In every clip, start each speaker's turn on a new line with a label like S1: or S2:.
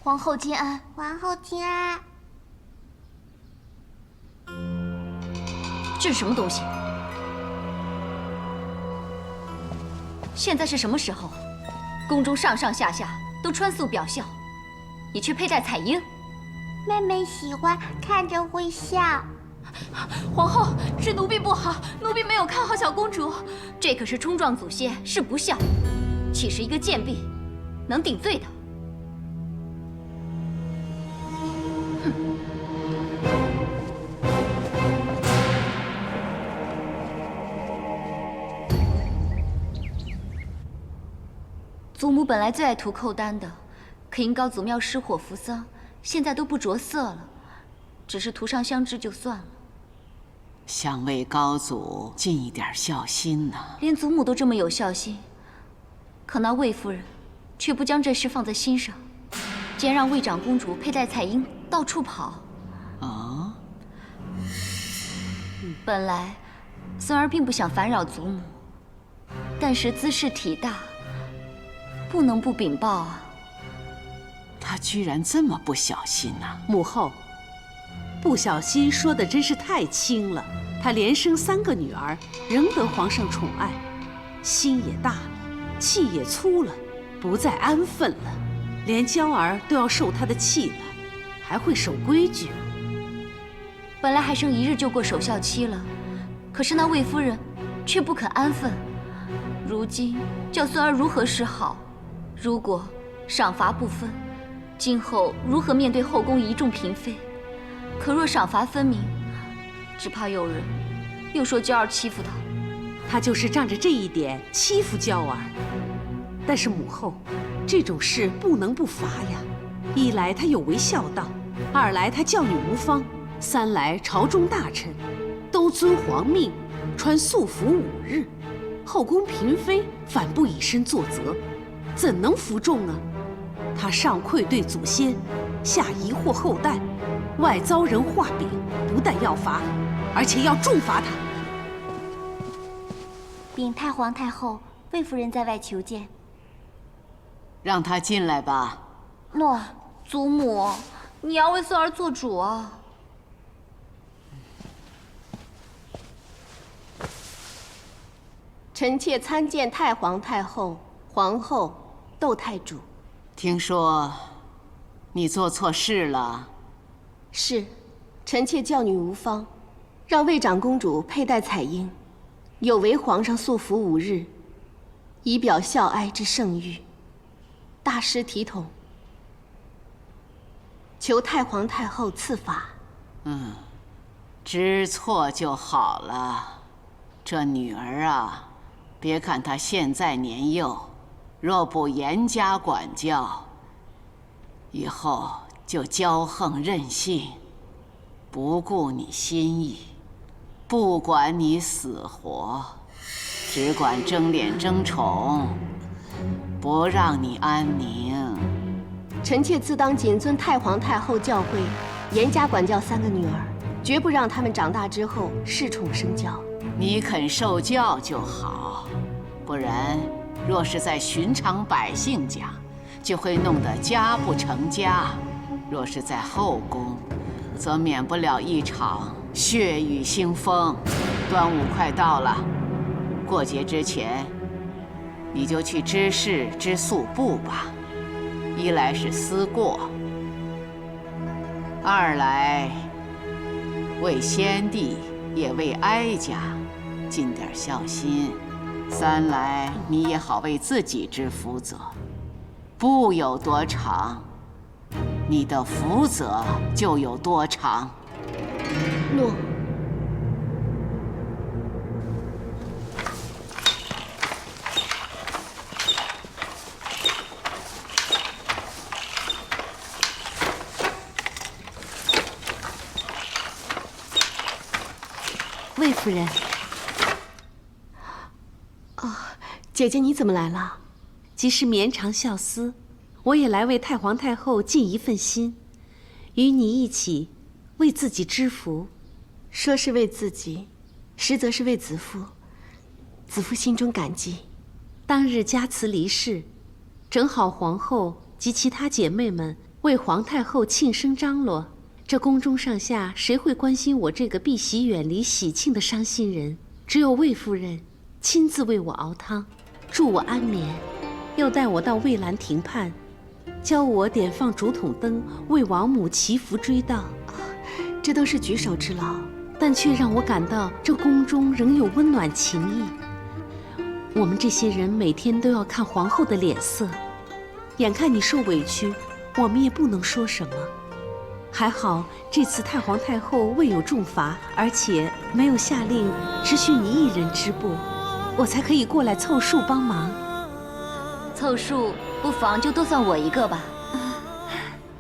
S1: 皇后金安，
S2: 皇后金安。
S1: 这是什么东西？现在是什么时候？宫中上上下下都穿素表孝，你却佩戴彩缨。
S2: 妹妹喜欢，看着会笑。
S1: 皇后，是奴婢不好，奴婢没有看好小公主。这可是冲撞祖先，是不孝，岂是一个贱婢能顶罪的？祖母本来最爱涂蔻丹的，可因高祖庙失火扶丧，现在都不着色了，只是涂上香脂就算了。
S3: 想为高祖尽一点孝心呢。
S1: 连祖母都这么有孝心，可那魏夫人却不将这事放在心上，竟然让魏长公主佩戴彩缨到处跑。
S3: 啊？
S1: 本来孙儿并不想烦扰祖母，但是兹事体大，不能不禀报啊。
S3: 他居然这么不小心呐！
S4: 母后，不小心说的真是太轻了。她连生3个女儿，仍得皇上宠爱，心也大了，气也粗了，不再安分了，连娇儿都要受她的气了，还会守规矩。
S1: 本来还剩1日就过守孝期了，可是那魏夫人却不肯安分，如今叫孙儿如何是好？如果赏罚不分，今后如何面对后宫一众嫔妃？可若赏罚分明，只怕有人又说娇儿欺负她。
S4: 她就是仗着这一点欺负娇儿。但是母后，这种事不能不罚呀。一来她有违孝道，二来她教女无方，三来朝中大臣都遵皇命，穿素服5日，后宫嫔妃反不以身作则，怎能服众啊？她上愧对祖先，下疑惑后代，外遭人画饼，不但要罚，而且要重罚她。
S2: 禀太皇太后，魏夫人在外求见。
S3: 让她进来吧。
S2: 诺。
S1: 祖母，你要为孙儿做主啊！
S5: 臣妾参见太皇太后、皇后、窦太主。
S3: 听说你做错事了。
S5: 是，臣妾教女无方，让魏长公主佩戴彩缨，有违皇上素服5日，以表孝哀之圣谕，大失体统，求太皇太后赐罚。
S3: 知错就好了。这女儿啊，别看她现在年幼，若不严加管教，以后就骄横任性，不顾你心意，不管你死活，只管争脸争宠，不让你安宁。
S5: 臣妾自当谨遵太皇太后教诲，严加管教3个女儿，绝不让她们长大之后恃宠生骄。
S3: 你肯受教就好，不然若是在寻常百姓家，就会弄得家不成家；若是在后宫，则免不了一场血雨腥风。端午快到了，过节之前，你就去知事织素布吧。一来是思过，二来为先帝也为哀家尽点孝心，三来你也好为自己之福泽。布有多长，你的福泽就有多长。
S5: 诺。
S4: 魏夫人。
S5: 姐姐你怎么来了？
S4: 即是绵长孝思，我也来为太皇太后尽一份心，与你一起为自己织福。
S5: 说是为自己，实则是为子父。子父心中感激。
S4: 当日家慈离世，正好皇后及其他姐妹们为皇太后庆生张罗，这宫中上下谁会关心我这个避喜远离喜庆的伤心人？只有魏夫人亲自为我熬汤，助我安眠，又带我到蔚兰亭畔，教我点放竹筒灯，为王母祈福追悼。
S5: 这都是举手之劳，
S4: 但却让我感到这宫中仍有温暖情谊。我们这些人每天都要看皇后的脸色，眼看你受委屈，我们也不能说什么。还好这次太皇太后未有重罚，而且没有下令只许你一人织布，我才可以过来凑数帮忙。
S1: 凑数不妨就多算我一个吧。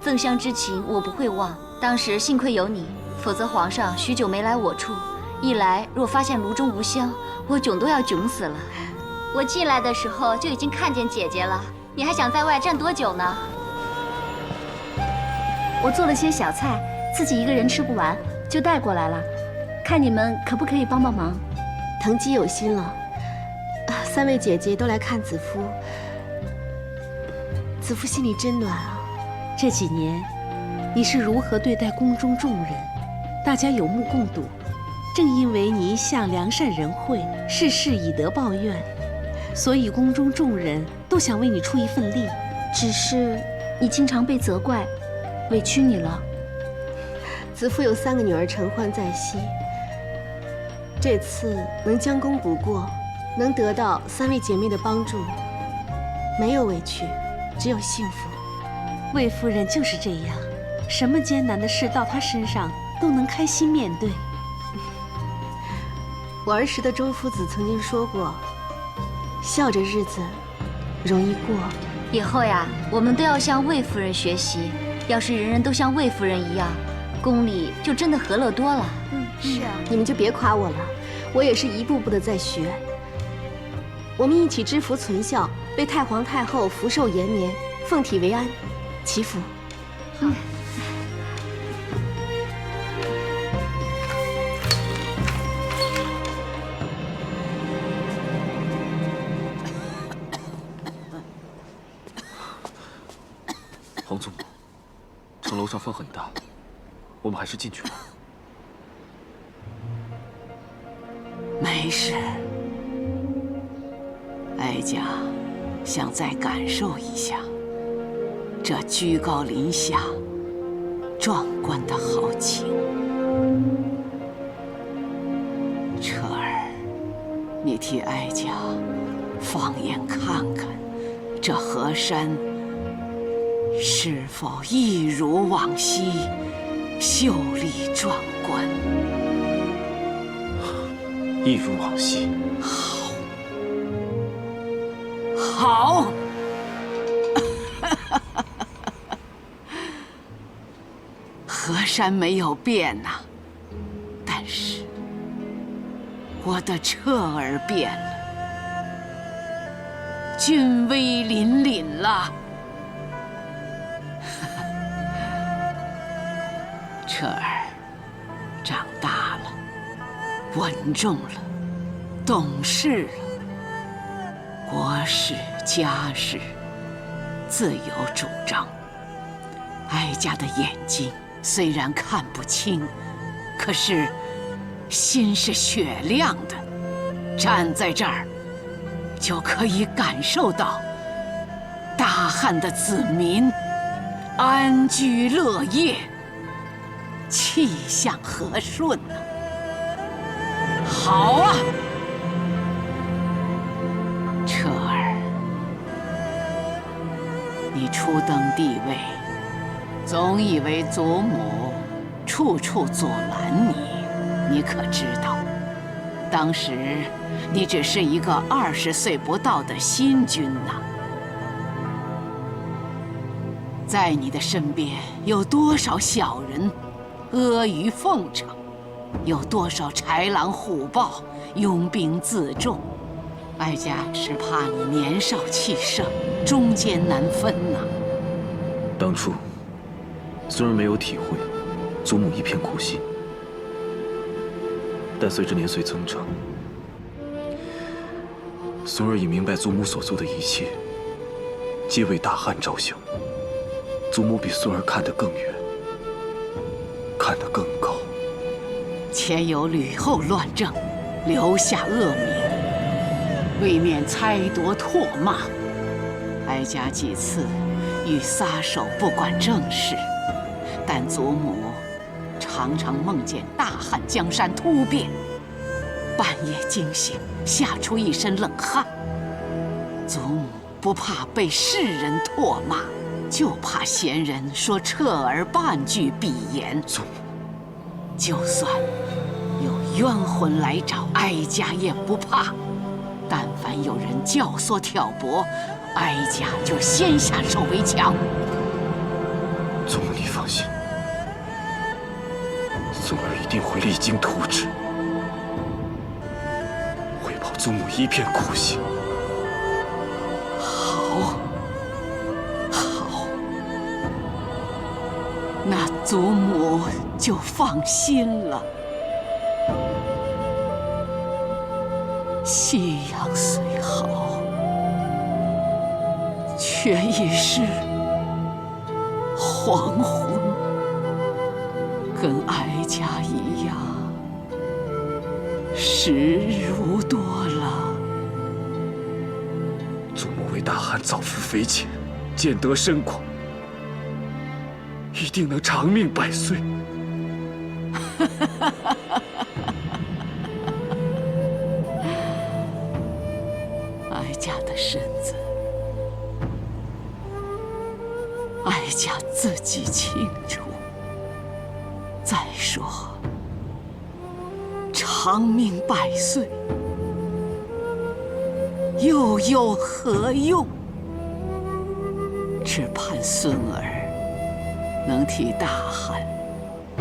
S1: 赠香之情我不会忘，当时幸亏有你，否则皇上许久没来我处，一来若发现炉中无香，我囧都要囧死了。我进来的时候就已经看见姐姐了，你还想在外站多久呢？
S6: 我做了些小菜，自己一个人吃不完，就带过来了。看你们可不可以帮帮忙？
S5: 藤姬有心了。3位姐姐都来看子夫，子夫心里真暖啊。
S4: 这几年，你是如何对待宫中众人，大家有目共睹。正因为你一向良善仁惠，事事以德报怨，所以宫中众人都想为你出一份力。
S6: 只是你经常被责怪，委屈你了。
S5: 子夫有3个女儿承欢在膝，这次能将功补过，能得到3位姐妹的帮助，没有委屈，只有幸福。
S4: 魏夫人就是这样，什么艰难的事到她身上都能开心面对。
S5: 我儿时的周夫子曾经说过，笑着日子容易过。
S1: 以后呀，我们都要向魏夫人学习。要是人人都像魏夫人一样，宫里就真的和乐多了。
S2: 是啊，
S5: 你们就别夸我了，我也是一步步的在学。我们一起知福存孝，为太皇太后福寿延年，奉体为安，祈福。
S7: 皇祖母，城楼上风很大，我们还是进去吧。
S3: 没事，哀家想再感受一下这居高临下、壮观的豪情。彻儿，你替哀家放眼看看，这河山是否一如往昔秀丽壮观？
S7: 一如往昔。
S3: 好，河山没有变呐，但是我的彻儿变了，俊威凛凛了。彻儿长大了，稳重了，懂事了，国事家事自有主张。哀家的眼睛虽然看不清，可是心是雪亮的，站在这儿就可以感受到大汉的子民安居乐业，气象和顺呐。好啊，彻儿，你初登帝位，总以为祖母处处阻拦你，你可知道？当时你只是一个20岁不到的新君呐。在你的身边有多少小人阿谀奉承，有多少豺狼虎豹拥兵自重？哀家是怕你年少气盛，中间难分呐。
S7: 当初虽然没有体会祖母一片苦心，但随着年岁增长，孙儿已明白祖母所做的一切，皆为大汉着想，祖母比孙儿看得更远，看得更高。
S3: 前有吕后乱政，留下恶名，为免猜夺唾骂，哀家几次欲撒手不管政事，但祖母常常梦见大汉江山突变，半夜惊醒，吓出一身冷汗。祖母不怕被世人唾骂，就怕闲人说彻儿半句鄙言。
S7: 祖母，
S3: 就算有冤魂来找，哀家也不怕。但凡有人教唆挑拨，哀家就先下手为强。
S7: 祖母，你放心，孙儿一定会励精图治，会报祖母一片苦心。
S3: 好，好，那祖母就放心了。夕阳虽好，却已是黄昏，跟哀家一样，时日无多了。
S7: 祖母为大汉造福匪浅，建德深广，一定能长命百岁。
S3: 哀家的身子，哀家自己清楚。再说，长命百岁又有何用？只盼孙儿能替大汉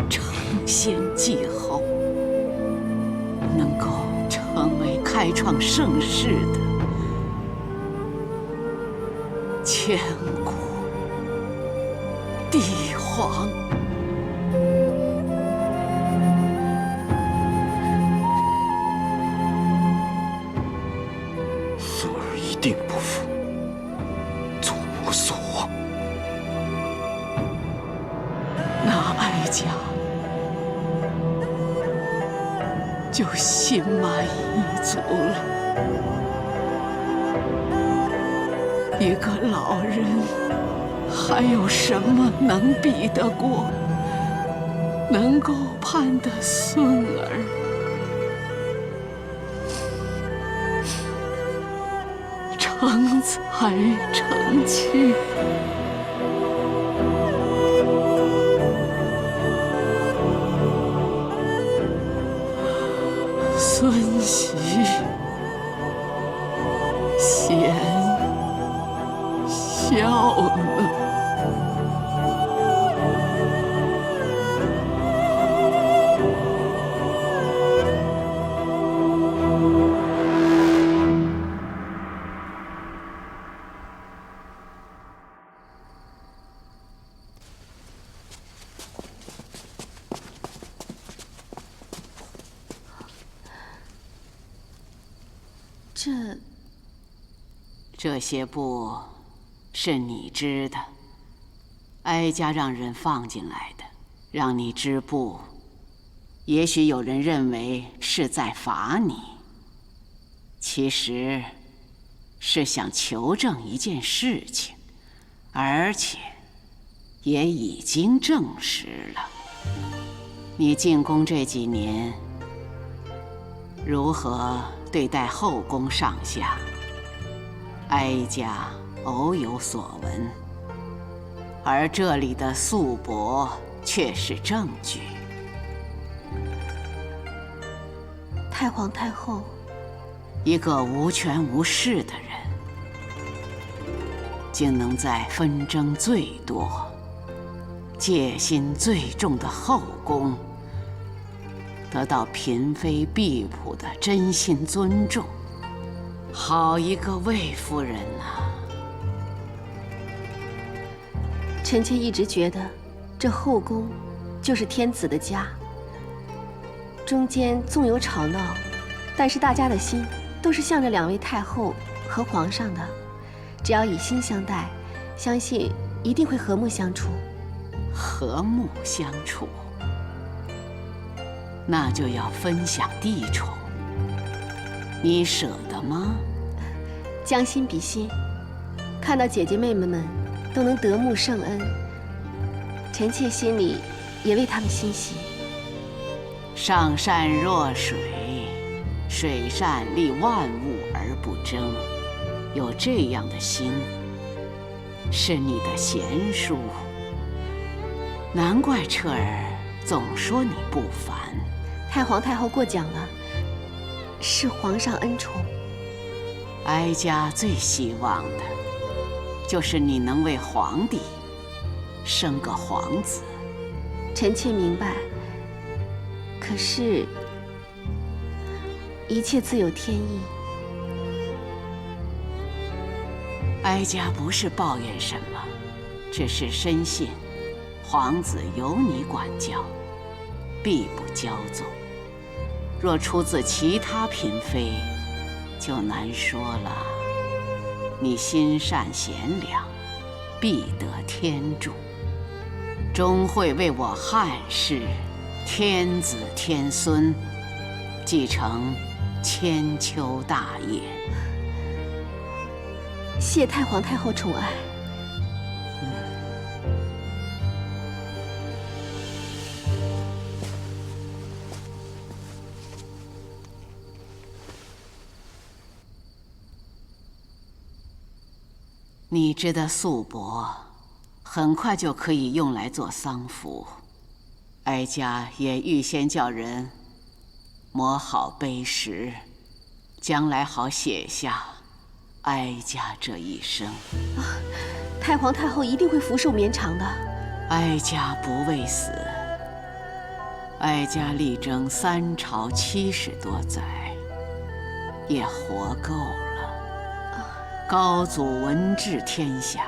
S3: 承先继后，能够成为开创盛世的千古帝皇。
S7: 孙儿一定不负祖母所望。
S3: 那哀家就心满意足了。一个老人还有什么能比得过能够盼的孙儿？成才成器。孙媳贤孝了。这些布是你织的，哀家让人放进来的，让你织布。也许有人认为是在罚你，其实是想求证一件事情，而且也已经证实了。你进宫这几年，如何对待后宫上下，哀家偶有所闻，而这里的素帛却是证据。
S5: 太皇太后，
S3: 一个无权无势的人，竟能在纷争最多、戒心最重的后宫，得到嫔妃婢仆的真心尊重。好一个魏夫人啊！
S5: 臣妾一直觉得，这后宫就是天子的家。中间纵有吵闹，但是大家的心都是向着两位太后和皇上的。只要以心相待，相信一定会和睦相处。
S3: 和睦相处，那就要分享地宠。你舍得吗？
S5: 将心比心，看到姐姐妹妹们都能得慕圣恩，臣妾心里也为他们欣喜。
S3: 上善若水，水善利万物而不争。有这样的心，是你的贤淑。难怪彻儿总说你不凡。
S5: 太皇太后过奖了，是皇上恩宠。
S3: 哀家最希望的，就是你能为皇帝生个皇子。
S5: 臣妾明白，可是，一切自有天意。
S3: 哀家不是抱怨什么，只是深信皇子由你管教，必不骄纵。若出自其他嫔妃，就难说了。你心善贤良，必得天助，终会为我汉室天子天孙继承千秋大业。
S5: 谢太皇太后宠爱。
S3: 你织的素帛，很快就可以用来做丧服。哀家也预先叫人磨好碑石，将来好写下哀家这一生。
S5: 太皇太后一定会福寿绵长的。
S3: 哀家不畏死，哀家力争3朝70多载，也活够了。高祖闻治天下，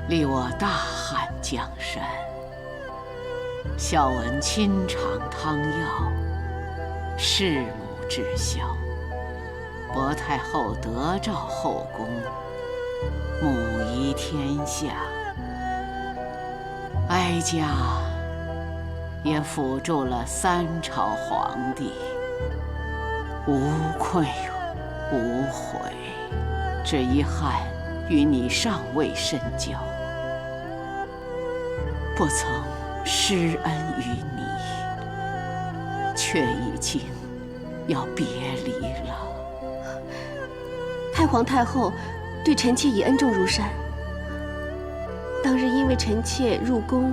S3: 立我大汉江山。孝文亲尝汤药，弑母至孝。薄太后得诏后宫，母仪天下。哀家也辅助了3朝皇帝，无愧无悔。只遗憾与你尚未深交，不曾施恩于你，却已经要别离了。
S5: 太皇太后对臣妾已恩重如山。当日因为臣妾入宫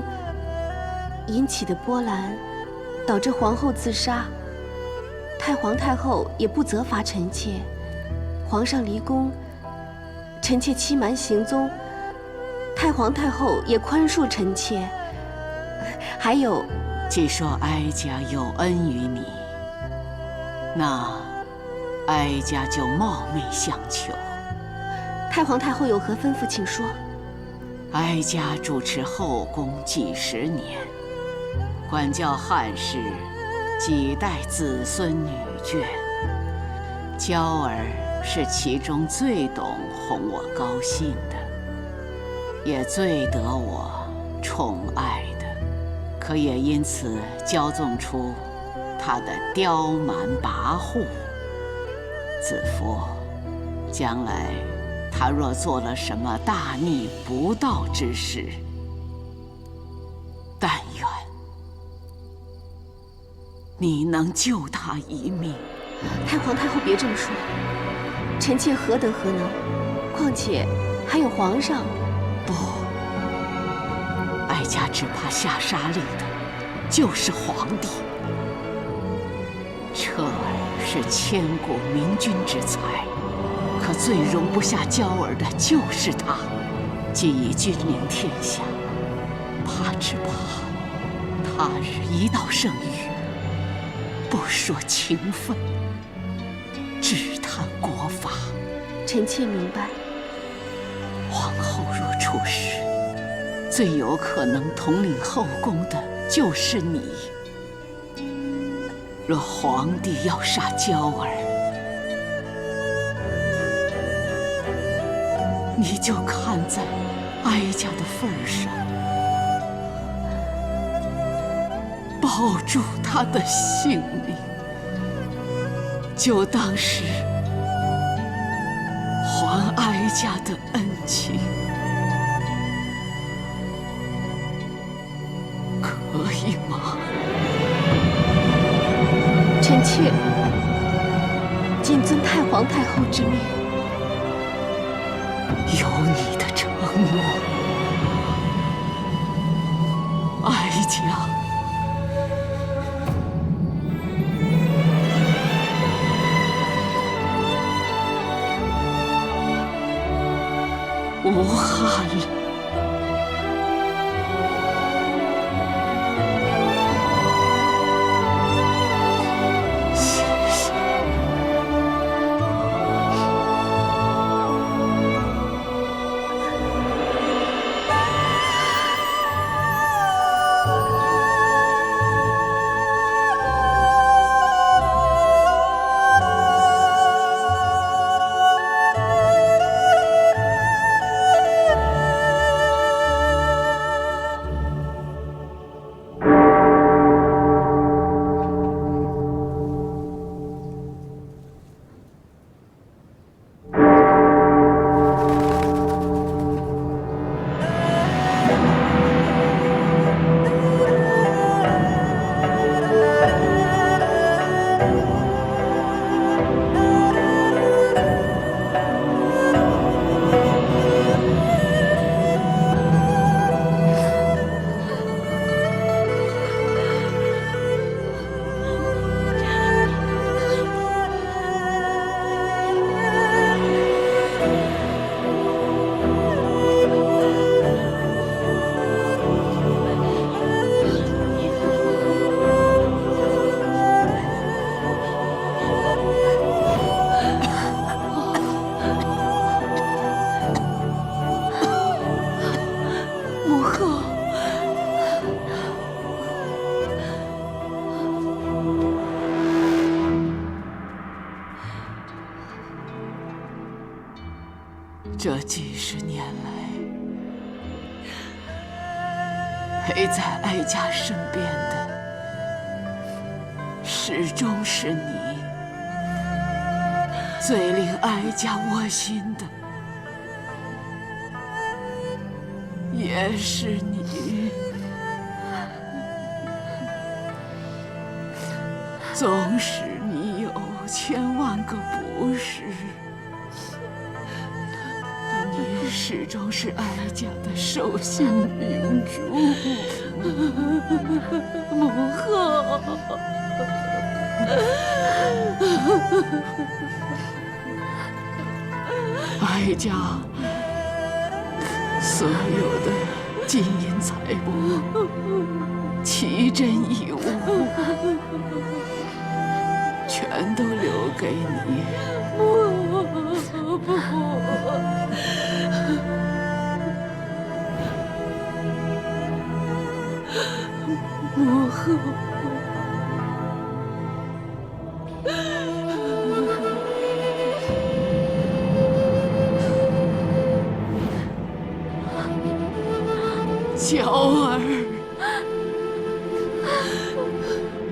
S5: 引起的波澜，导致皇后自杀，太皇太后也不责罚臣妾。皇上离宫，臣妾欺瞒行踪，太皇太后也宽恕臣妾。还有，
S3: 既说哀家有恩于你，那哀家就冒昧相求。
S5: 太皇太后有何吩咐，请说。
S3: 哀家主持后宫几10年，管教汉室几代子孙女眷，娇儿是其中最懂哄我高兴的，也最得我宠爱的，可也因此骄纵出他的刁蛮跋扈。子夫，将来他若做了什么大逆不道之事，但愿你能救他一命。
S5: 太皇太后别这么说，臣妾何德何能？况且还有皇上。
S3: 不，哀家只怕下杀令的就是皇帝。彻儿是千古明君之才，可最容不下娇儿的就是他。既已君临天下，怕只怕他日一道圣谕，不说情分，只谈国法。
S5: 臣妾明白。
S3: 皇后若出事，最有可能统领后宫的就是你。若皇帝要杀娇儿，你就看在哀家的份上，保住他的性命，就当是还哀家的恩情，可以吗？
S5: 臣妾谨遵太皇太后之命。
S3: 有你的承诺，哀家无憾了。这几十年来，陪在哀家身边的，始终是你。最令哀家窝心的，也是你。纵使你有千万个不是，但你始终是哀家的手心明珠。母后。哀家所有的金银财物，奇珍异物，全都留给你。母后。娇儿，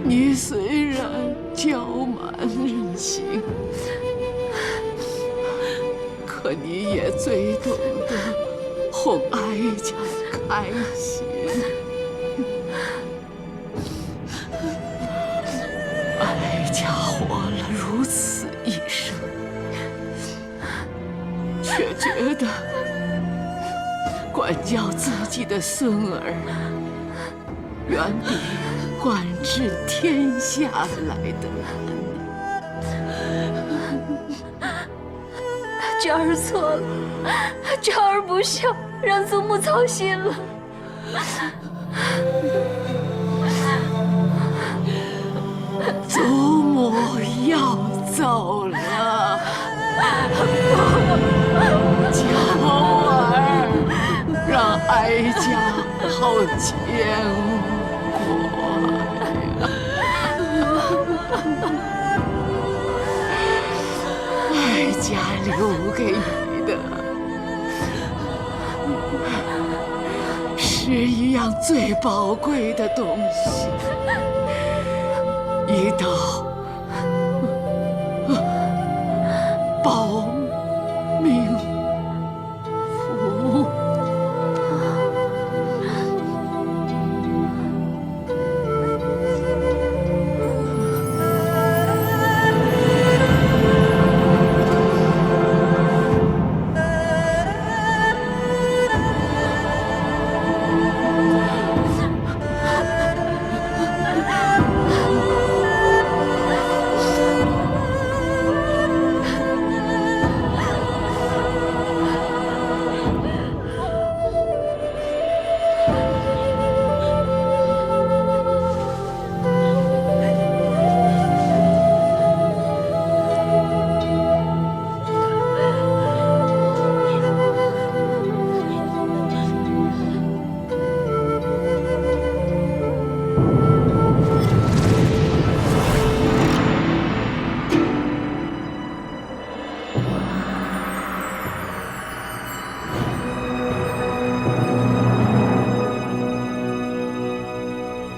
S3: 你虽然娇蛮任性，可你也最懂得哄哀家开心。哀家活了如此一生，却觉得管教自己的孙儿，远比管治天下来的难。
S1: 娇儿错了，娇儿不孝，让祖母操心了。
S3: 祖母要走了，娇儿。让哀家好牵挂呀！哀家留给你的，是一样最宝贵的东西，一道保命符。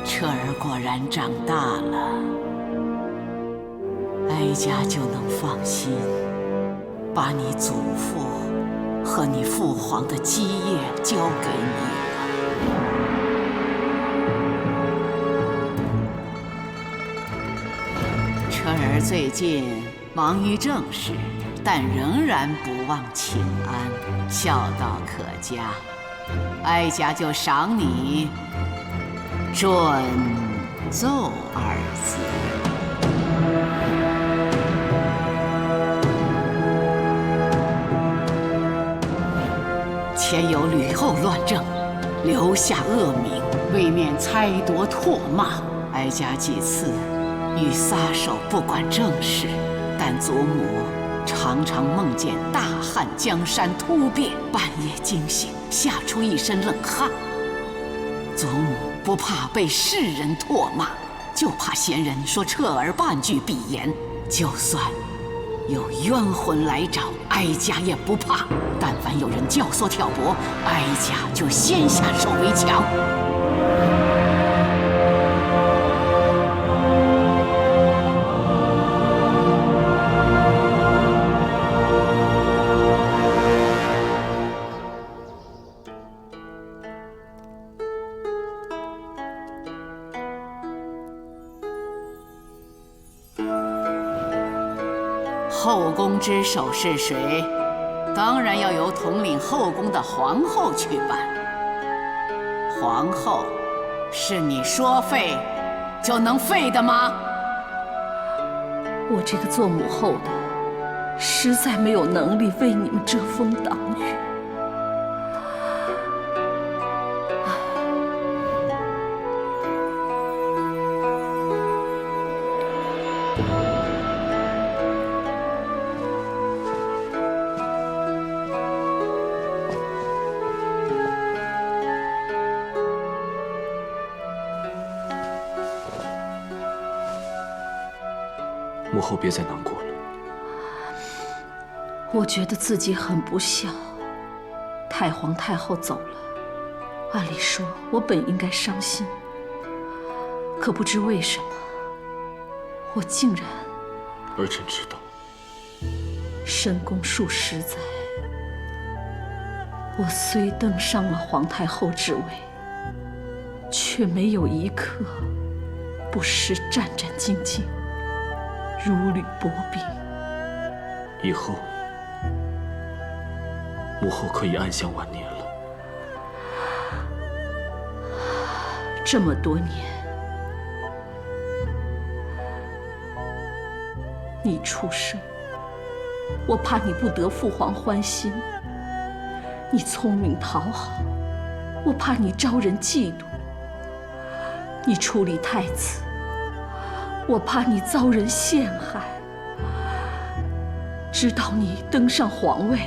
S3: 彻儿果然长大了，哀家就能放心，把你祖父和你父皇的基业交给你了。彻儿最近忙于政事，但仍然不忘请安，孝道可嘉。哀家就赏你准奏二字。前有吕后乱政，留下恶名，为免猜夺唾骂，哀家几次欲撒手不管政事，但祖母常常梦见大汉江山突变，半夜惊醒，吓出一身冷汗。祖母不怕被世人唾骂，就怕贤人说彻儿半句鄙言。就算有冤魂来找，哀家也不怕。但凡有人教唆挑拨，哀家就先下手为强。后宫之首是谁？当然要由统领后宫的皇后去办。皇后是你说废就能废的吗？
S4: 我这个做母后的，实在没有能力为你们遮风挡雨。
S7: 母后别再难过了。
S4: 我觉得自己很不孝，太皇太后走了，按理说我本应该伤心，可不知为什么，我竟然……
S7: 儿臣知道。
S4: 深宫数十载，我虽登上了皇太后之位，却没有一刻不时战战兢兢，如履薄冰。
S7: 以后，母后可以安享晚年了。
S4: 这么多年，你出生，我怕你不得父皇欢心；你聪明讨好，我怕你招人嫉妒；你处理太子，我怕你遭人陷害。直到你登上皇位，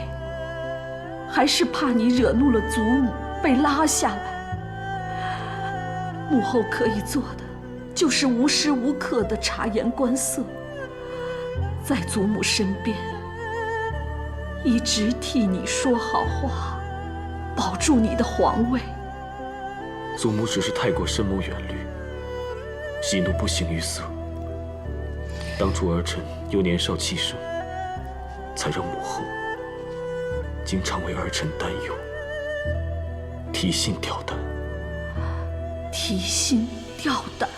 S4: 还是怕你惹怒了祖母，被拉下来。母后可以做的，就是无时无刻的察言观色，在祖母身边，一直替你说好话，保住你的皇位。
S7: 祖母只是太过深谋远虑，息怒不形于色。当初儿臣又年少气盛，才让母后经常为儿臣担忧，提心吊胆。
S4: 提心吊胆，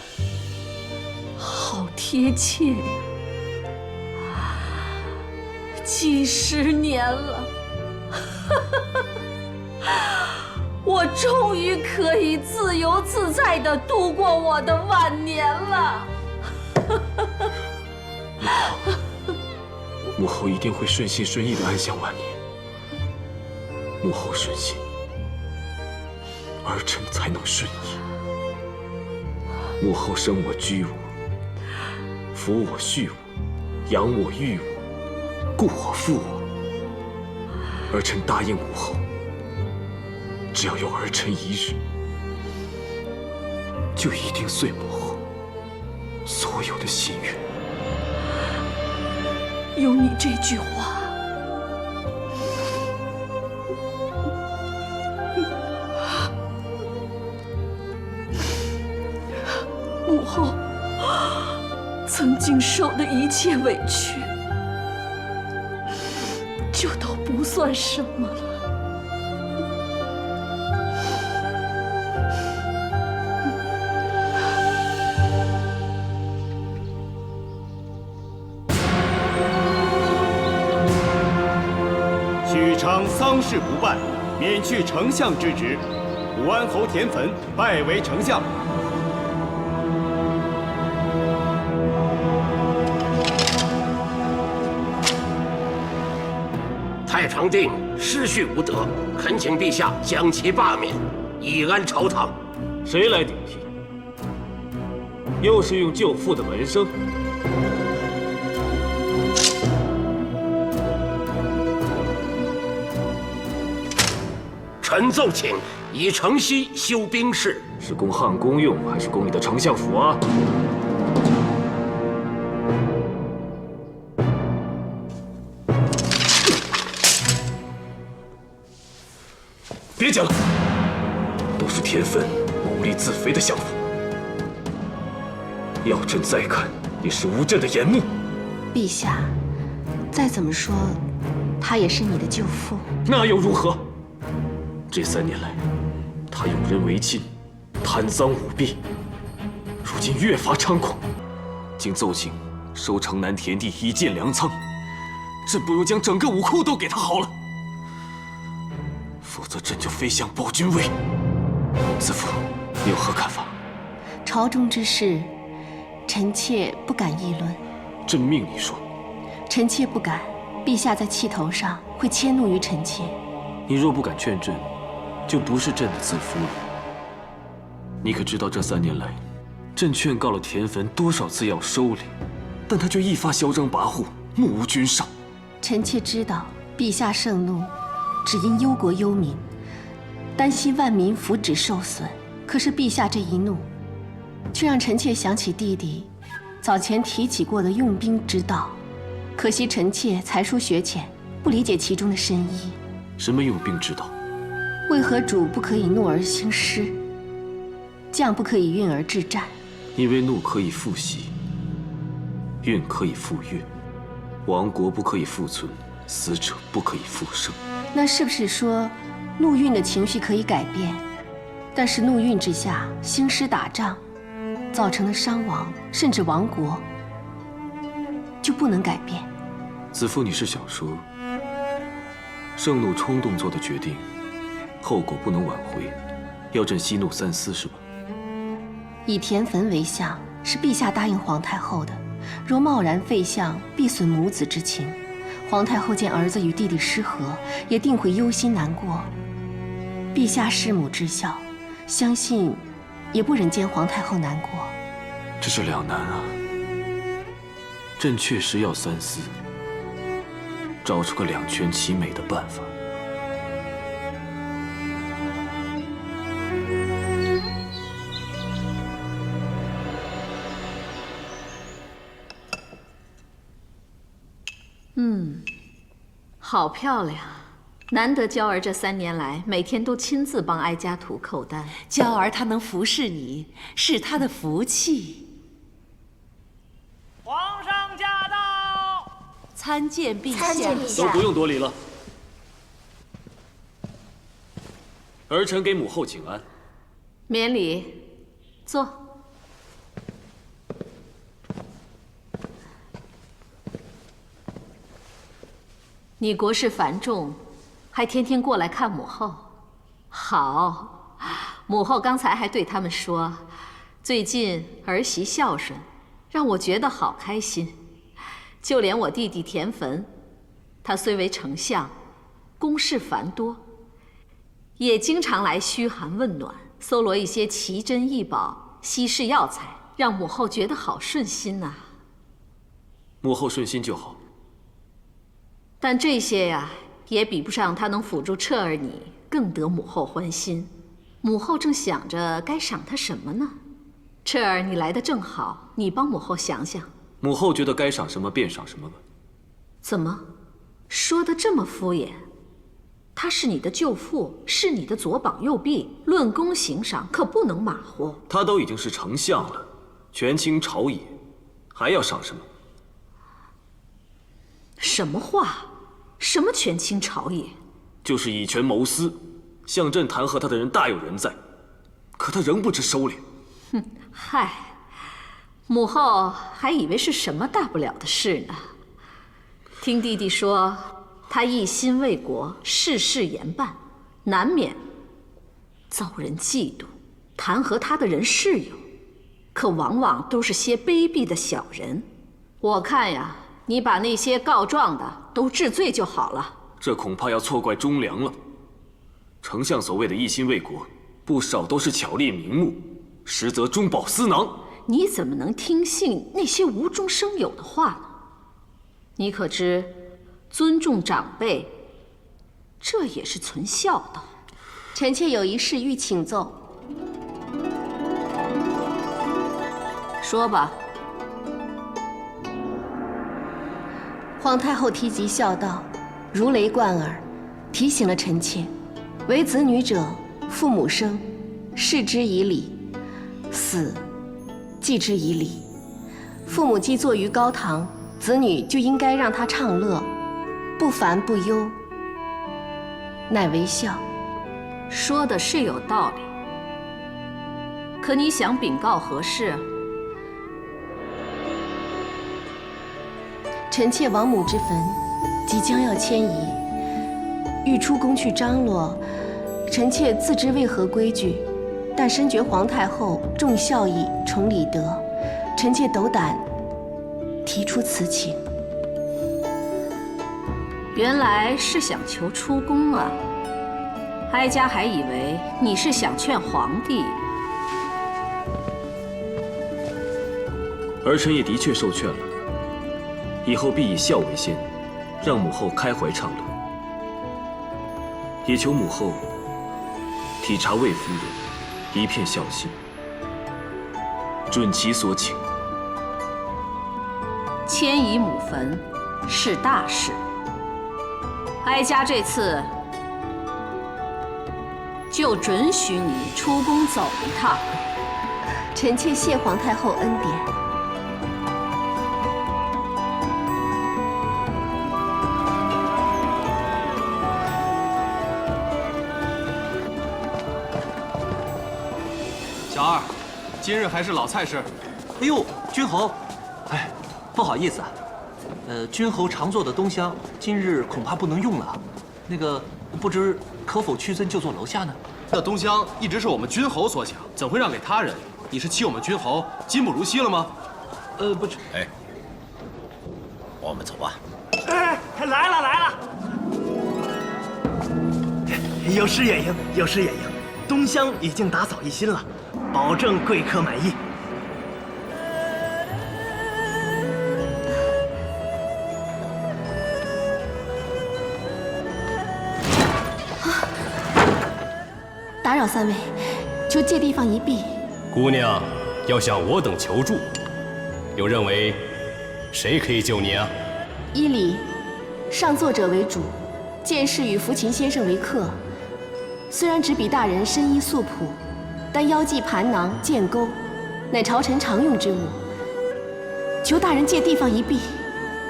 S4: 好贴切呀！几十年了，我终于可以自由自在地度过我的晚年了。
S7: 母后一定会顺心顺意的安享晚年。母后顺心，儿臣才能顺意。母后生我居我，抚我恤我，养我育我，顾我负我。儿臣答应母后，只要有儿臣一日，就一定遂母后所有的心愿。
S4: 有你这句话，母后曾经受的一切委屈，就都不算什么了。
S8: 许昌丧事不办，免去丞相之职。武安侯田汾拜为丞相。
S9: 太常定失序无德，恳请陛下将其罢免，以安朝堂。
S7: 谁来顶替？又是用舅父的门生？
S9: 臣奏请以城西修兵士。
S7: 是供汉宫用，还是供你的丞相府啊？别讲了，都是田汾谋利自肥的想法。要朕再看，也是无朕的眼目。
S5: 陛下，再怎么说，他也是你的舅父。
S7: 那又如何？这3年来，他用人为亲，贪赃舞弊，如今越发猖狂，竟奏请收城南田地以建粮仓。朕不如将整个武库都给他好了，否则朕就飞向暴君位。子父，你有何看法？
S5: 朝中之事，臣妾不敢议论。
S7: 朕命你说。
S5: 臣妾不敢，陛下在气头上会迁怒于臣妾。
S7: 你若不敢劝朕，就不是朕的子夫了。你可知道这3年来，朕劝告了田汾多少次要收敛，但他却一发嚣张跋扈，目无君上。
S5: 臣妾知道陛下盛怒，只因忧国忧民，担心万民福祉受损。可是陛下这一怒，却让臣妾想起弟弟早前提起过的用兵之道。可惜臣妾才疏学浅，不理解其中的深意。
S7: 什么用兵之道？
S5: 为何主不可以怒而兴师，将不可以运而制战？
S7: 因为怒可以复习，运可以复运，亡国不可以复存，死者不可以复生。
S5: 那是不是说，怒运的情绪可以改变，但是怒运之下兴师打仗，造成的伤亡甚至亡国，就不能改变？
S7: 子父，你是想说，盛怒冲动做的决定，后果不能挽回，要朕息怒三思是吧？
S5: 以田汾为相，是陛下答应皇太后的。若贸然废相，必损母子之情。皇太后见儿子与弟弟失和，也定会忧心难过。陛下弑母之孝，相信也不忍见皇太后难过。
S7: 这是两难啊。朕确实要三思，找出个两全其美的办法。
S4: 好漂亮。
S10: 难得娇儿这3年来每天都亲自帮哀家涂扣丹。
S4: 娇儿她能服侍你，是她的福气。
S11: 皇上驾到！
S4: 参见陛下。
S2: 参见陛下。
S7: 都不用多礼了。儿臣给母后请安。
S10: 免礼，坐。你国事繁重，还天天过来看母后，好。母后刚才还对他们说，最近儿媳孝顺，让我觉得好开心。就连我弟弟田汾，他虽为丞相，公事繁多，也经常来嘘寒问暖，搜罗一些奇珍异宝、稀世药材，让母后觉得好顺心呐。
S7: 母后顺心就好。
S10: 但这些呀，也比不上他能辅助彻儿你更得母后欢心。母后正想着该赏他什么呢？彻儿，你来的正好，你帮母后想想。
S7: 母后觉得该赏什么便赏什么吧。
S10: 怎么，说的这么敷衍？他是你的舅父，是你的左膀右臂，论功行赏可不能马虎。
S7: 他都已经是丞相了，权倾朝野，还要赏什么？
S10: 什么话？什么权倾朝野？
S7: 就是以权谋私，向朕弹劾他的人大有人在，可他仍不知收敛。
S10: 哼，嗨，母后还以为是什么大不了的事呢。听弟弟说，他一心为国，事事严办，难免遭人嫉妒。弹劾他的人是有，可往往都是些卑鄙的小人。我看呀，你把那些告状的都治罪就好了。
S7: 这恐怕要错怪忠良了。丞相所谓的一心为国，不少都是巧立名目，实则中饱私囊。
S10: 你怎么能听信那些无中生有的话呢？你可知，尊重长辈，这也是存孝道。
S5: 臣妾有一事欲请奏。
S10: 说吧。
S5: 皇太后提及孝道，如雷贯耳，提醒了臣妾：为子女者，父母生，视之以礼；死，祭之以礼。父母既坐于高堂，子女就应该让他畅乐，不烦不忧，乃为孝。
S10: 说的是有道理，可你想禀告何事？
S5: 臣妾亡母之坟即将要迁移，欲出宫去张罗。臣妾自知为何规矩，但深觉皇太后重孝义、崇礼德，臣妾斗胆提出此请。
S10: 原来是想求出宫啊！哀家还以为你是想劝皇帝。
S7: 儿臣也的确受劝了，以后必以孝为先，让母后开怀畅乐。也求母后体察魏夫人一片孝心，准其所请。
S10: 迁移母坟是大事，哀家这次就准许你出宫走一趟。
S5: 臣妾谢皇太后恩典。
S12: 小二，今日还是老菜式。
S13: 哎呦，君侯，哎，不好意思啊，君侯常做的冬香，今日恐怕不能用了。那个，不知可否屈尊就坐楼下呢？
S12: 那冬香一直是我们君侯所抢，怎会让给他人？你是欺我们君侯今不如昔了吗？
S13: 不是。
S9: 哎，我们走吧。
S11: 哎，来了来了！
S14: 有失远迎，有失远迎。冬香已经打扫一新了，保证贵客满意。
S5: 打扰三位，求借地方一避。
S15: 姑娘要向我等求助，又认为谁可以救你啊？
S5: 依礼，上座者为主，见士与福琴先生为客，虽然只比大人深衣素朴，但腰系盘囊、剑钩，乃朝臣常用之物，求大人借地方一避。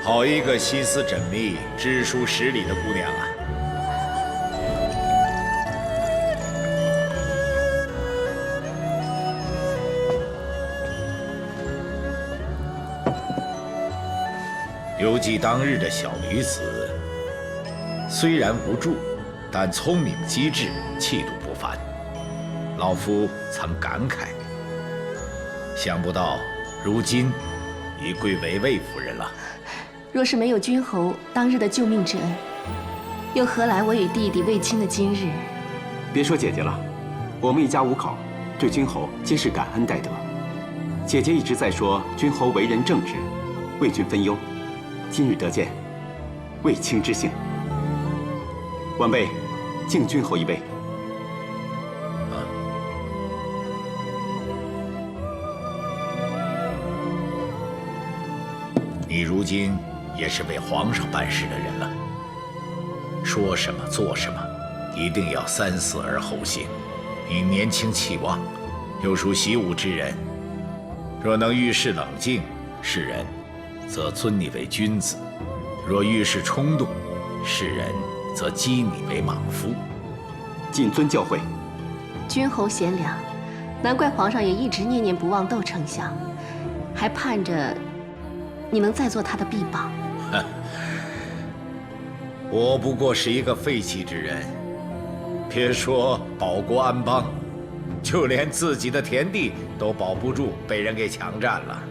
S16: 好一个心思缜密、知书识礼的姑娘啊！犹记当日的小女子，虽然无助，但聪明机智，气度不凡。老夫曾感慨，想不到如今已贵为魏夫人了。
S5: 若是没有君侯当日的救命之恩，又何来我与弟弟卫青的今日？
S17: 别说姐姐了，我们一家五口对君侯皆是感恩戴德。姐姐一直在说君侯为人正直，为君分忧。今日得见，卫青之幸。晚辈敬君侯一杯。
S16: 你如今也是为皇上办事的人了，说什么做什么，一定要三思而后行。你年轻气旺，又属习武之人，若能遇事冷静，世人则尊你为君子；若遇事冲动，世人则讥你为莽夫。
S17: 谨遵教诲。
S5: 君侯贤良，难怪皇上也一直念念不忘窦丞相，还盼着你能再做他的臂膀。
S16: 我不过是一个废弃之人，别说保国安邦，就连自己的田地都保不住，被人给强占了。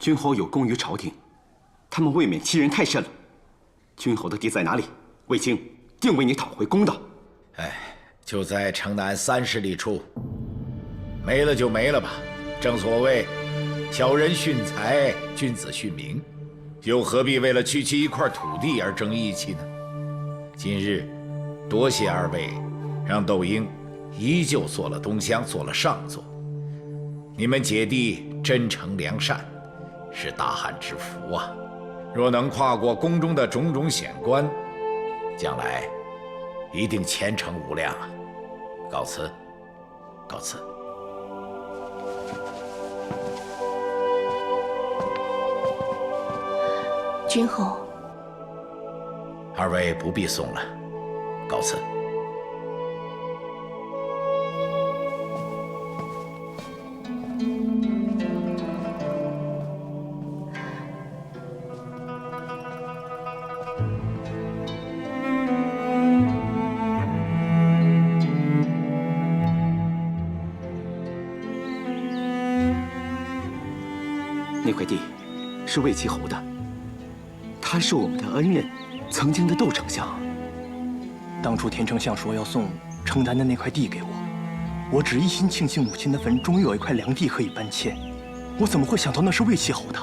S17: 君侯有功于朝廷，他们未免欺人太甚了。君侯的地在哪里？卫青定为你讨回公道。
S16: 就在城南30里处，没了就没了吧。正所谓，小人殉财，君子殉名，又何必为了区区一块土地而争义气呢？今日多谢二位，让窦婴依旧做了东乡，做了上座。你们姐弟真诚良善，是大汉之福啊！若能跨过宫中的种种险关，将来一定前程无量啊！告辞，告辞。
S5: 君侯，
S16: 二位不必送了，告辞。
S17: 那块地是魏齐侯的，他是我们的恩人，曾经的窦丞相。
S14: 当初田丞相说要送城南的那块地给我，我只一心庆幸母亲的坟终于有一块良地可以搬迁，我怎么会想到那是魏齐侯的？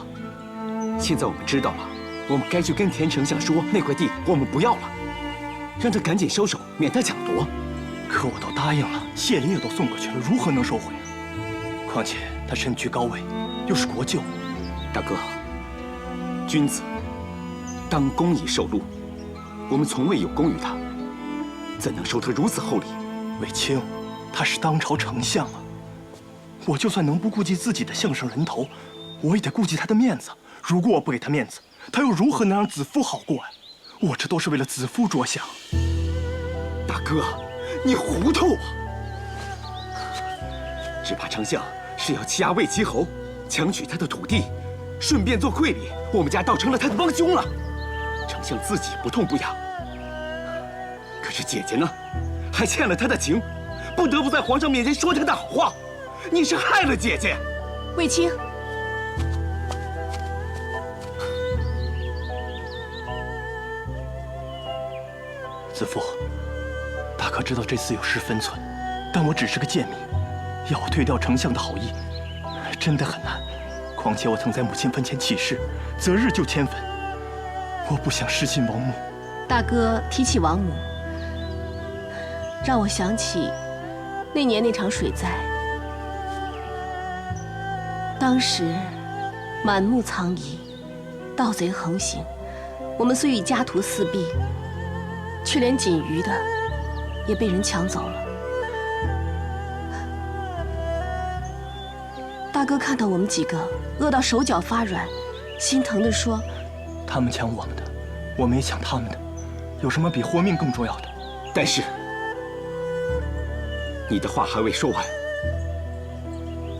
S17: 现在我们知道了，我们该去跟田丞相说那块地我们不要了，让他赶紧收手，免得抢夺。
S14: 可我都答应了，谢礼也都送过去了，如何能收回啊？况且他身居高位，又是国舅。
S17: 大哥，君子当公以受禄，我们从未有功于他，怎能收他如此厚礼？
S14: 卫青，他是当朝丞相啊！我就算能不顾及自己的项上人头，我也得顾及他的面子。如果我不给他面子，他又如何能让子夫好过呀？我这都是为了子夫着想。
S17: 大哥，你糊涂啊！只怕丞相是要欺压魏齐侯，强取他的土地，顺便做馈礼，我们家倒成了他的帮凶了。丞相自己不痛不痒，可是姐姐呢，还欠了他的情，不得不在皇上面前说他的好话。你是害了姐姐。
S5: 卫青，
S14: 子夫，大可知道这次有失分寸，但我只是个贱民，要我退掉丞相的好意，真的很难。况且我曾在母亲坟前起誓，择日就迁坟，我不想失信王母。
S5: 大哥提起王母，让我想起那年那场水灾。当时满目苍夷，盗贼横行，我们虽与家徒四壁，却连仅余的也被人抢走了。大哥看到我们几个饿到手脚发软，心疼地说：“
S14: 他们抢我们的，我们也抢他们的，有什么比活命更重要的？”
S17: 但是，你的话还未说完，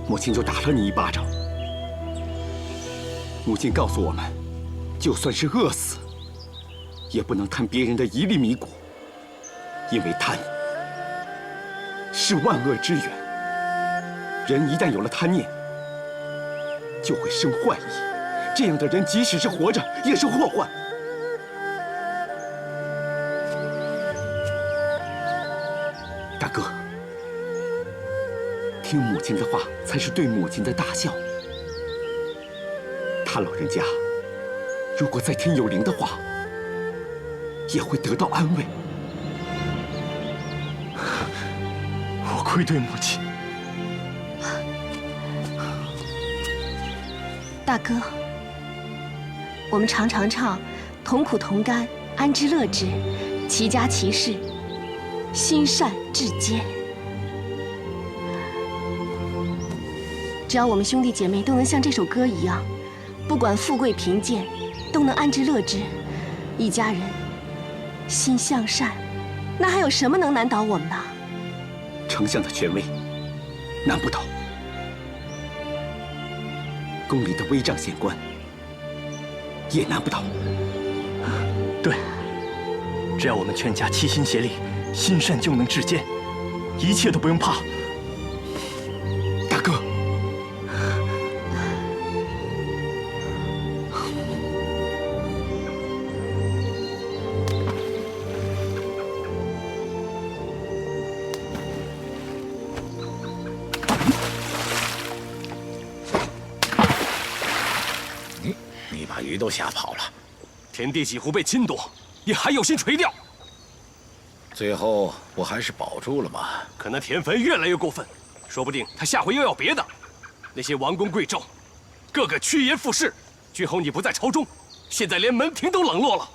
S17: 母亲就打了你一巴掌。母亲告诉我们，就算是饿死，也不能贪别人的一粒米谷，因为贪是万恶之源。人一旦有了贪念，就会生坏意，这样的人即使是活着，也是祸患。大哥，听母亲的话才是对母亲的大孝。他老人家如果在天有灵的话，也会得到安慰。
S14: 我愧对母亲。
S5: 大哥，我们常唱“同苦同甘，安之乐之，齐家齐事，心善至坚”。只要我们兄弟姐妹都能像这首歌一样，不管富贵贫贱，都能安之乐之，一家人心向善，那还有什么能难倒我们呢？
S17: 丞相的权威难不倒，宫里的威杖县官也难不倒。
S14: 对，只要我们全家齐心协力，心善就能至坚，一切都不用怕。
S17: 大哥，
S16: 你把鱼都吓跑了。
S15: 田地几乎被侵夺，你还有心垂钓？
S16: 最后我还是保住了嘛。
S15: 可那田汾越来越过分，说不定他下回又要别的。那些王公贵胄，个个趋炎附势。君侯你不在朝中，现在连门庭都冷落了。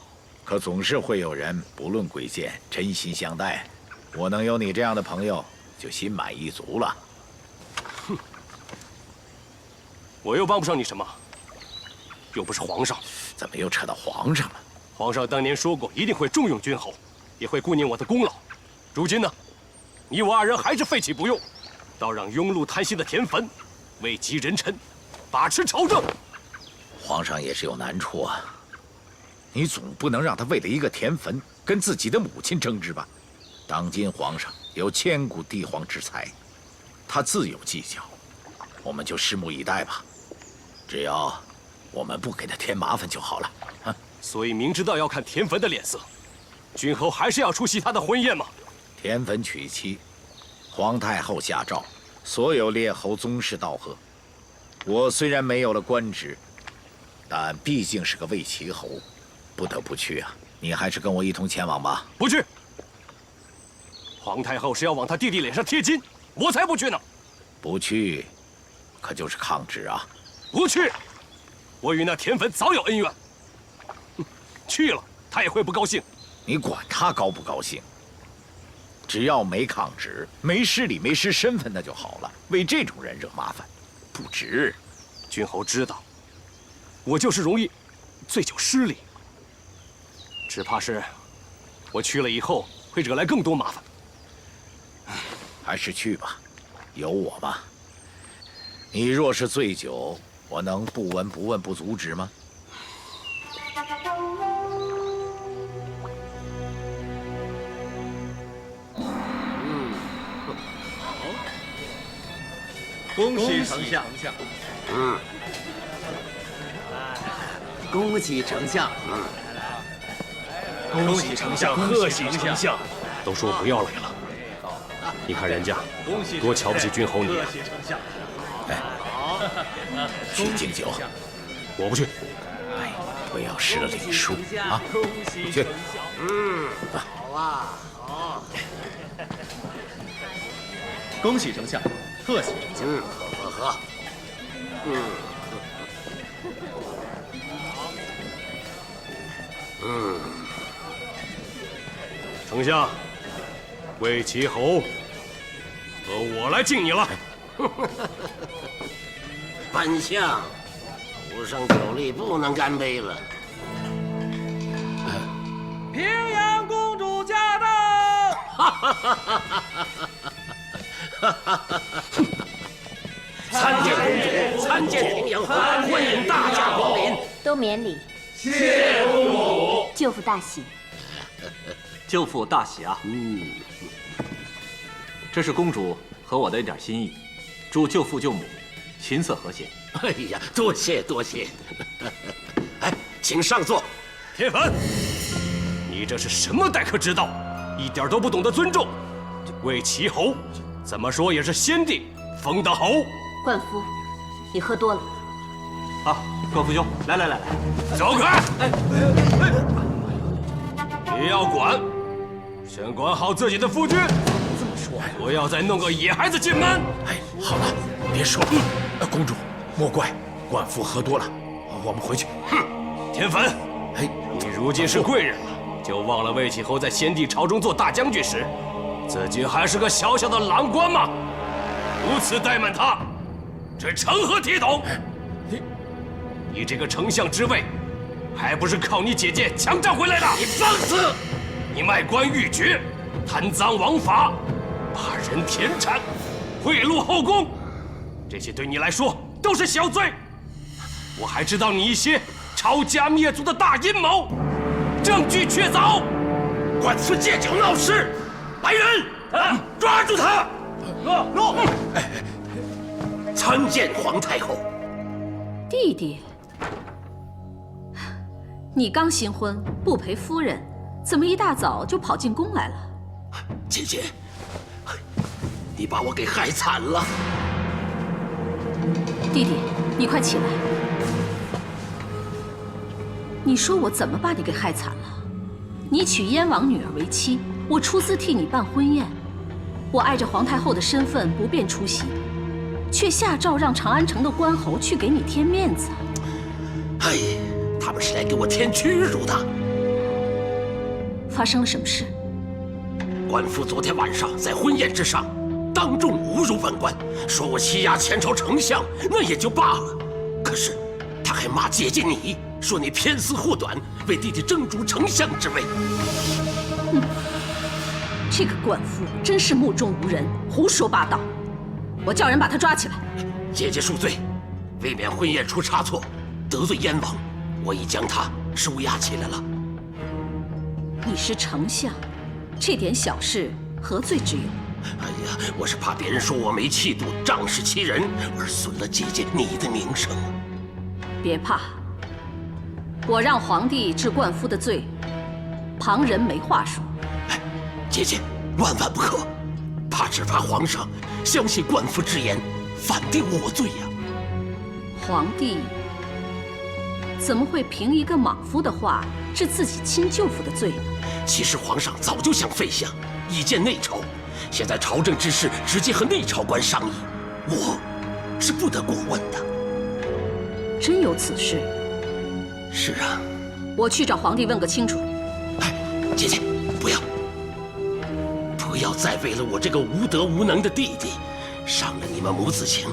S16: 可总是会有人不论贵贱，真心相待。我能有你这样的朋友，就心满意足了。
S15: 哼，我又帮不上你什么，又不是皇上。
S16: 怎么又扯到皇上了？
S15: 皇上当年说过，一定会重用君侯，也会顾念我的功劳。如今呢，你我二人还是废弃不用，倒让庸碌贪心的田汾位极人臣，把持朝政。
S16: 皇上也是有难处啊，你总不能让他为了一个田汾跟自己的母亲争执吧？当今皇上有千古帝皇之才，他自有计较，我们就拭目以待吧。只要我们不给他添麻烦就好了。
S15: 所以明知道要看田汾的脸色，君侯还是要出席他的婚宴吗？
S16: 田汾娶妻，皇太后下诏，所有列侯宗室道贺。我虽然没有了官职，但毕竟是个魏齐侯，不得不去啊。你还是跟我一同前往吧。
S15: 不去。皇太后是要往他弟弟脸上贴金，我才不去呢。
S16: 不去，可就是抗旨啊。
S15: 不去。我与那田汾早有恩怨，去了他也会不高兴。
S16: 你管他高不高兴？只要没抗旨、没失礼、没失身份，那就好了。为这种人惹麻烦，不值。
S15: 君侯知道，我就是容易醉酒失礼，只怕是我去了以后会惹来更多麻烦。
S16: 还是去吧，有我嘛。你若是醉酒，我能不闻不问不阻止吗？
S13: 恭喜丞相！
S18: 恭喜丞相！
S15: 恭喜丞相！贺喜丞相！都说不要来了，你看人家多瞧不起君侯你啊！
S16: 哎，去敬酒，
S15: 我不去。
S16: 哎，不要失了礼数啊！去。
S18: 好啊，好。
S13: 恭喜丞相，贺喜丞相。
S18: 喝。
S15: 丞相，魏齐侯，和我来敬你了。
S9: 本相，无胜酒力，不能干杯了。
S11: 平阳公主驾到！
S9: 参见公主，参见平阳侯，欢迎大驾光临。
S2: 都免礼。
S11: 谢公主。
S2: 舅父大喜。
S13: 舅父大喜啊！这是公主和我的一点心意，祝舅父舅母琴瑟和谐。
S9: 哎呀，多谢多谢。哎，请上座。
S15: 铁粉，你这是什么待客之道？一点都不懂得尊重。魏齐侯，怎么说也是先帝封的侯。
S1: 冠夫，你喝多了。
S13: 好，冠夫兄，来，
S15: 走开！你要管，先管好自己的夫君。这么说，不要再弄个野孩子进门。
S16: 哎，好了，别说了。公主，莫怪，冠夫喝多了，我们回去。
S15: 哼，田汾，你如今是贵人了，就忘了魏启侯在先帝朝中做大将军时，自己还是个小小的郎官吗？如此怠慢他，这成何体统？你这个丞相之位，还不是靠你姐姐强占回来的？
S9: 你放肆！
S15: 你卖官鬻爵，贪赃枉法，霸人田产，贿赂后宫，这些对你来说都是小罪。我还知道你一些抄家灭族的大阴谋，证据确凿。
S9: 官司借酒闹事，来人，抓住他！参见皇太后。
S10: 弟弟，你刚新婚，不陪夫人，怎么一大早就跑进宫来了？
S9: 姐姐，你把我给害惨了。
S10: 弟弟，你快起来！你说我怎么把你给害惨了？你娶燕王女儿为妻，我出资替你办婚宴，我碍着皇太后的身份不便出席，却下诏让长安城的官侯去给你添面子。
S9: 哎，他们是来给我添屈辱的。
S10: 发生了什么事？
S9: 官夫昨天晚上在婚宴之上，当众侮辱本官，说我欺压前朝丞相，那也就罢了。可是他还骂姐姐你，说你偏私护短，为弟弟争逐丞相之位。
S10: 这个官夫真是目中无人，胡说八道！我叫人把他抓起来。
S9: 姐姐恕罪，为免婚宴出差错，得罪燕王，我已将他收押起来了。
S10: 你是丞相，这点小事何罪之有？
S9: 哎呀，我是怕别人说我没气度，仗势欺人，而损了姐姐你的名声。
S10: 别怕，我让皇帝治冠夫的罪，旁人没话说。
S9: 哎，姐姐万万不可，只怕皇上相信冠夫之言，反定我罪呀。
S10: 皇帝怎么会凭一个莽夫的话治自己亲舅父的罪呢？
S9: 其实皇上早就想废相，以建内朝。现在朝政之事直接和内朝官商议，我是不得过问的。
S10: 真有此事？
S9: 是啊。
S10: 我去找皇帝问个清楚。
S9: 哎，姐姐，不要再为了我这个无德无能的弟弟，伤了你们母子情。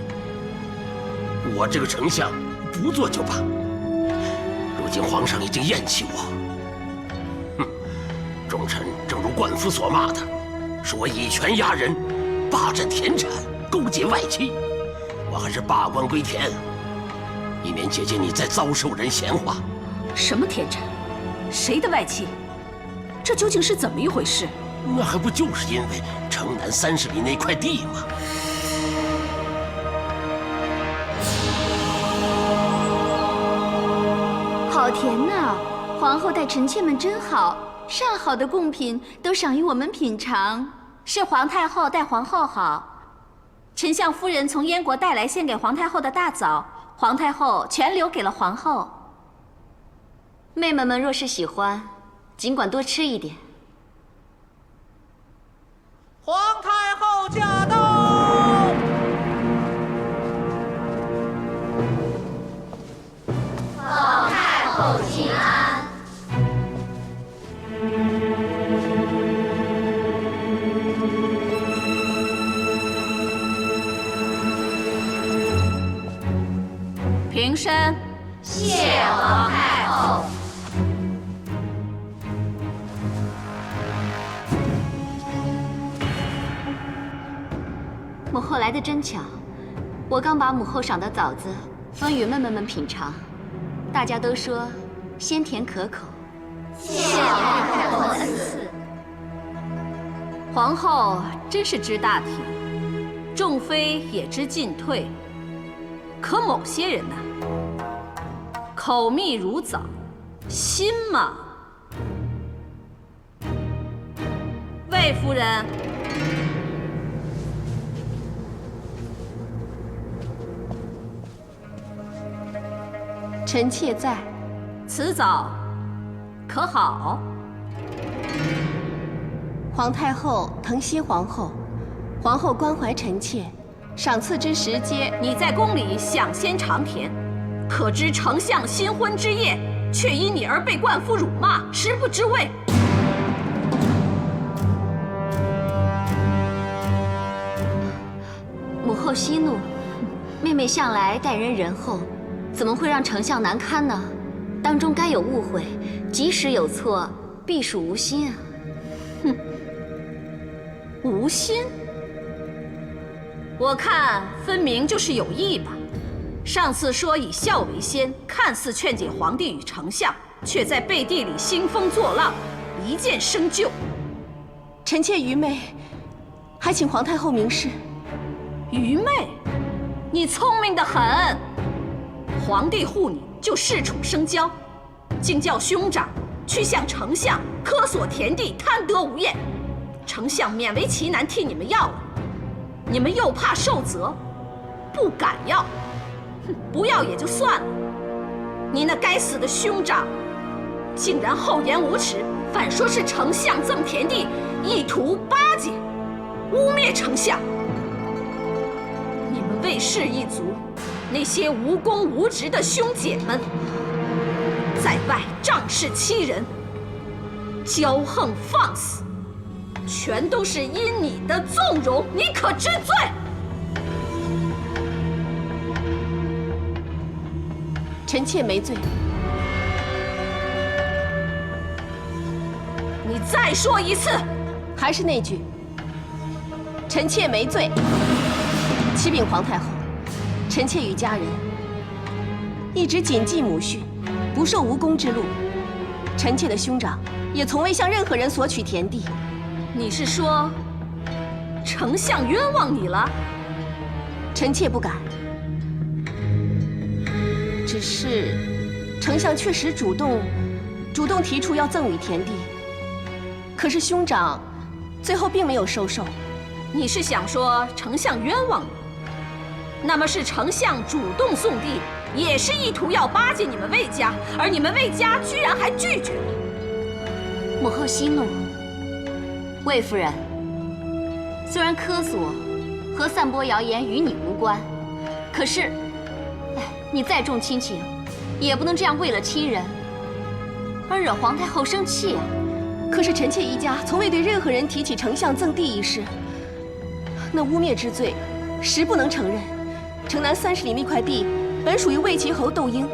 S9: 我这个丞相不做就罢。如今皇上已经厌弃我，忠臣正如冠夫所骂的，说我以权压人，霸占田产，勾结外戚。我还是罢官归田，以免姐姐你再遭受人闲话。
S10: 什么田产？谁的外戚？这究竟是怎么一回事？
S9: 那还不就是因为城南30里那块地吗？
S2: 好甜呐！皇后待臣妾们真好，上好的贡品都赏与我们品尝。
S6: 是皇太后待皇后好。丞相夫人从燕国带来献给皇太后的大枣，皇太后全留给了皇后。
S1: 妹妹们若是喜欢，尽管多吃一点。
S11: 皇太后驾到！
S1: 皇太后请安。
S10: 平身，
S6: 谢皇太后。
S1: 母后来得真巧，我刚把母后赏的枣子分与妹妹们品尝，大家都说鲜甜可口。
S6: 谢皇太后恩赐。
S10: 皇后真是知大体，众妃也知进退。可某些人呐，口蜜如枣，心嘛……魏夫人。
S5: 臣妾在。
S10: 此枣可好？
S5: 皇太后疼惜皇后，皇后关怀臣妾，赏赐之时皆……
S10: 你在宫里享先尝甜，可知丞相新婚之夜，却因你而被冠夫辱骂，实不知味。
S1: 母后息怒，妹妹向来待人仁厚，怎么会让丞相难堪呢？当中该有误会，即使有错，必属无心啊！
S10: 哼，无心？我看分明就是有意吧。上次说以孝为先，看似劝解皇帝与丞相，却在背地里兴风作浪，离间生就。
S5: 臣妾愚昧，还请皇太后明示。
S10: 愚昧？你聪明得很。皇帝护你，就恃宠生骄，竟叫兄长去向丞相科索田地，贪得无厌。丞相勉为其难替你们要了，你们又怕受责，不敢要。哼，不要也就算了，你那该死的兄长，竟然厚颜无耻，反说是丞相赠田地，意图巴结，污蔑丞相。你们魏氏一族，那些无功无职的兄姐们，在外仗势欺人，骄横放肆，全都是因你的纵容，你可知罪？
S5: 臣妾没罪。
S10: 你再说一次。
S5: 还是那句，臣妾没罪。启禀皇太后，臣妾与家人一直谨记母训，不受无功之禄。臣妾的兄长也从未向任何人索取田地。
S10: 你是说，丞相冤枉你了？
S5: 臣妾不敢。只是，丞相确实主动提出要赠与田地，可是兄长最后并没有收受。
S10: 你是想说丞相冤枉你？那么是丞相主动送地，也是意图要巴结你们魏家，而你们魏家居然还拒绝了。
S1: 母后息怒。魏夫人，虽然科索和散播谣言与你无关，可是，你再重亲情，也不能这样为了亲人而惹皇太后生气啊！
S5: 可是臣妾一家从未对任何人提起丞相赠地一事，那污蔑之罪，实不能承认。城南30里那块地本属于魏齐侯窦婴，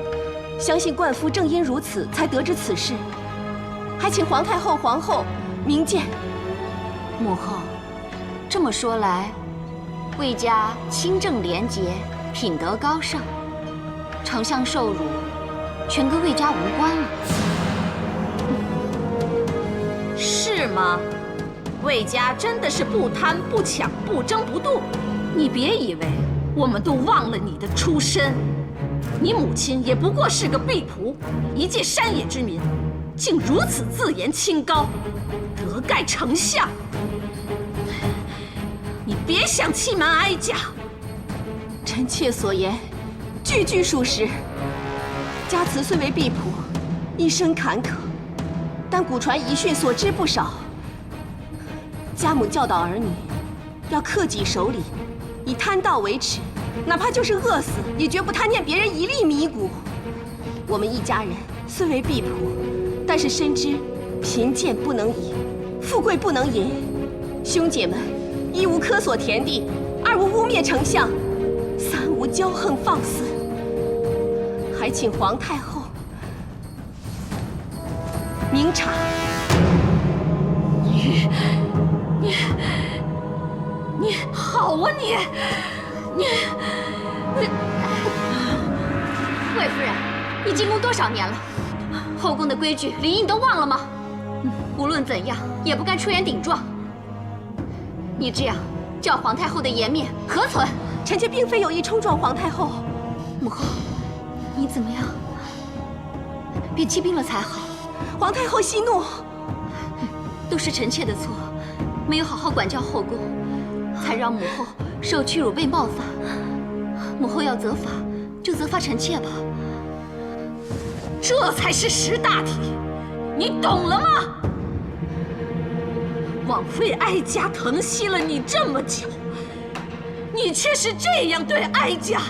S5: 相信冠夫正因如此才得知此事，还请皇太后、皇后明鉴。
S1: 母后，这么说来，魏家清正廉洁，品德高尚，丞相受辱，全跟魏家无关了。
S10: 是吗？魏家真的是不贪不抢不争不妒？你别以为我们都忘了你的出身，你母亲也不过是个婢仆，一介山野之民，竟如此自言清高，得盖丞相。你别想欺瞒哀家。
S5: 臣妾所言，句句属实。家慈虽为婢仆，一生坎坷，但古传遗训所知不少。家母教导儿女，要克己守礼，以贪盗为耻，哪怕就是饿死，也绝不贪念别人一粒米谷。我们一家人虽为婢仆，但是深知贫贱不能移，富贵不能淫。兄姐们，一无科索田地，二无污蔑丞相，三无骄横放肆。还请皇太后明察。
S6: 你好啊你！
S1: 魏夫人，你进宫多少年了？后宫的规矩礼仪你都忘了吗？无论怎样，也不该出言顶撞。你这样叫皇太后的颜面何存？
S5: 臣妾并非有意冲撞皇太后。
S1: 母后，你怎么样？别气病了才好。
S5: 皇太后息怒，
S1: 都是臣妾的错，没有好好管教后宫，才让母后受屈辱被冒犯。母后要责罚，就责罚臣妾吧。
S6: 这才是识大体，你懂了吗？枉费哀家疼惜了你这么久，你却是这样对哀家，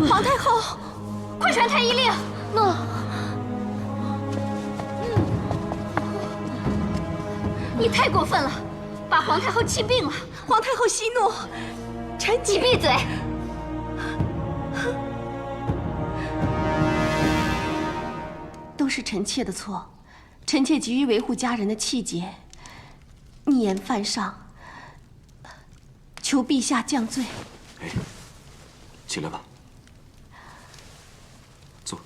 S5: 皇太后，
S1: 快传太医令！你太过分了，把皇太后气病了。
S5: 皇太后息怒，臣妾
S1: 你闭嘴！
S5: 都是臣妾的错，臣妾急于维护家人的气节，逆言犯上，求陛下降罪。
S7: 哎，起来吧，坐。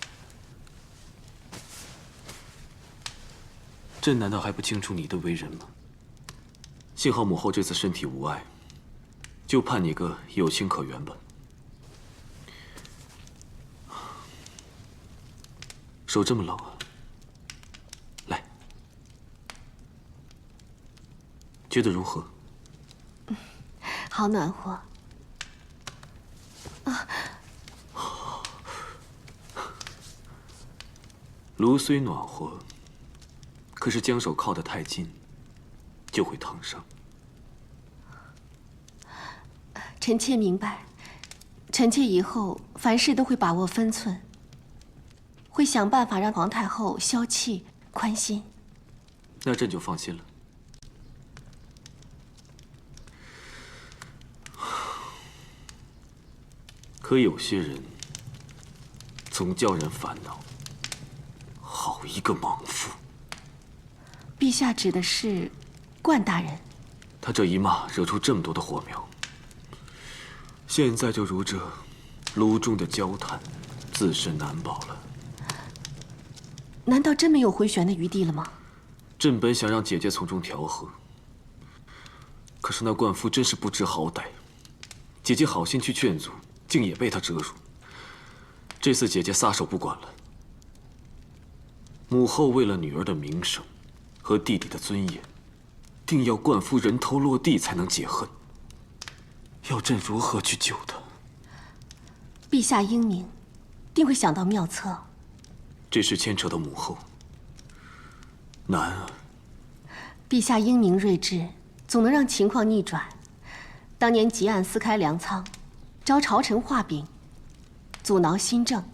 S7: 朕难道还不清楚你的为人吗？幸好母后这次身体无碍，就判你个有情可原吧。手这么冷啊，来，觉得如何？
S5: 好暖和。
S7: 炉虽暖和，可是将手靠得太近，就会烫伤。
S5: 臣妾明白，臣妾以后凡事都会把握分寸，会想办法让皇太后消气宽心。
S7: 那朕就放心了。可有些人总叫人烦恼。好一个莽夫！
S5: 陛下指的是冠大人。
S7: 他这一骂惹出这么多的火苗，现在就如这炉中的焦炭，自身难保了。
S5: 难道真没有回旋的余地了吗？
S7: 朕本想让姐姐从中调和，可是那冠夫真是不知好歹，姐姐好心去劝阻，竟也被他折辱。这次姐姐撒手不管了。母后为了女儿的名声和弟弟的尊严，定要冠夫人头落地才能解恨。要朕如何去救他？
S5: 陛下英明，定会想到妙策。
S7: 这事牵扯到母后，难啊。
S5: 陛下英明睿智，总能让情况逆转。当年汲黯撕开粮仓，招朝臣画饼，阻挠新政。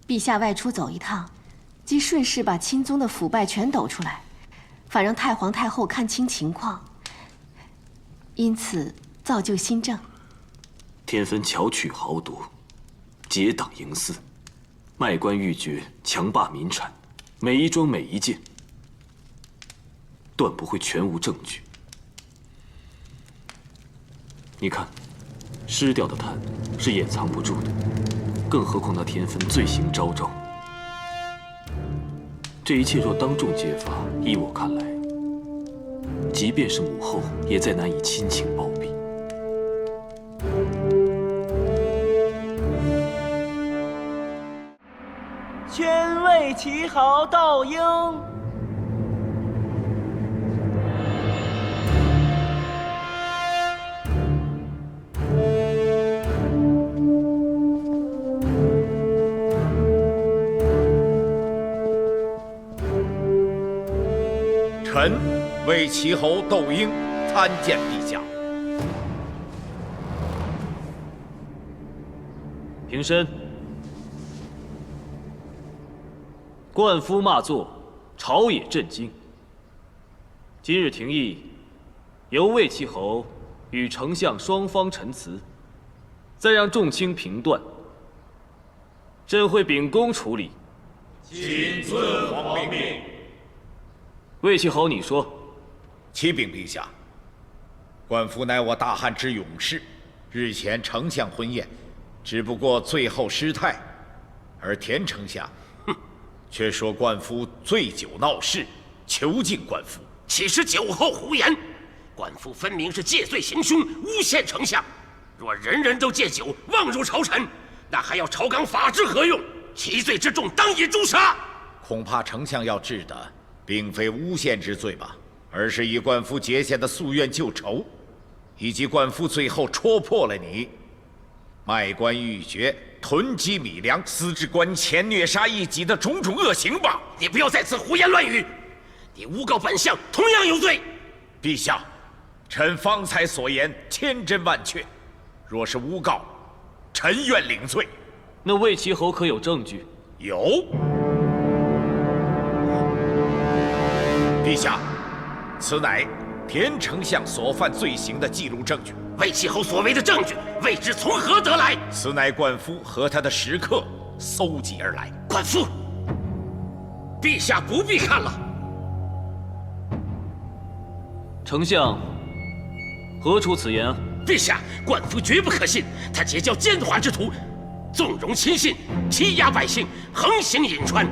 S5: 陛下外出走一趟，即顺势把钦宗的腐败全抖出来，反让太皇太后看清情况，因此造就新政。
S7: 天芬巧取豪夺，结党营私，卖官鬻爵，强霸民产，每一桩每一件，断不会全无证据。你看，失掉的炭是掩藏不住的，更何况那天芬罪行昭昭。这一切若当众揭发，依我看来，即便是母后，也再难以亲情包庇。
S11: 宣慰旗号到英。
S16: 臣为齐侯窦婴参见陛下。
S7: 平身。冠夫骂作，朝野震惊。今日廷议，由魏齐侯与丞相双方陈词，再让众卿评断。朕会秉公处理。
S16: 谨遵皇命。
S7: 魏齐侯，你说。
S16: 启禀陛下，冠夫乃我大汉之勇士，日前丞相婚宴，只不过最后失态，而田丞相，却说冠夫醉酒闹事，囚禁冠夫。
S9: 岂是酒后胡言？冠夫分明是借罪行凶，诬陷丞相。若人人都借酒妄辱朝臣，那还要朝纲法制何用？其罪之重，当以诛杀。
S16: 恐怕丞相要治的，并非诬陷之罪吧，而是以冠夫结下的夙愿旧仇，以及冠夫最后戳破了你卖官鬻爵、囤积米粮、私置官钱、虐杀异己的种种恶行吧。
S9: 你不要在此胡言乱语，你诬告本相同样有罪。
S16: 陛下，臣方才所言千真万确，若是诬告，臣愿领罪。
S7: 那魏齐侯可有证据？
S16: 有。陛下，此乃田丞相所犯罪行的记录证据。
S9: 魏齐侯所谓的证据，未知从何得来？
S16: 此乃冠夫和他的食客搜集而来。
S9: 冠夫，陛下不必看了。
S7: 丞相，何出此言啊？
S9: 陛下，冠夫绝不可信，他结交奸猾之徒，纵容亲信，欺压百姓，横行颍川。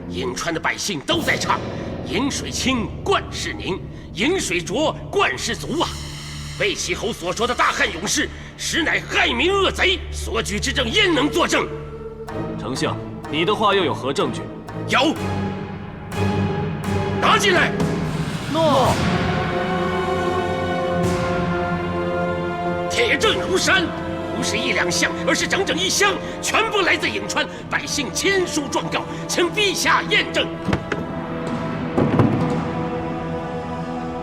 S9: 颍川的百姓都在唱“颍水清，冠氏宁；颍水浊，冠氏足”啊！魏齐侯所说的大汉勇士，实乃害民恶贼，所举之证焉能作证？
S7: 丞相，你的话又有何证据？
S9: 有，拿进来。
S7: 诺。
S9: 铁证如山，不是一两箱，而是整整1箱，全部来自颍川，百姓签书状告，请陛下验证。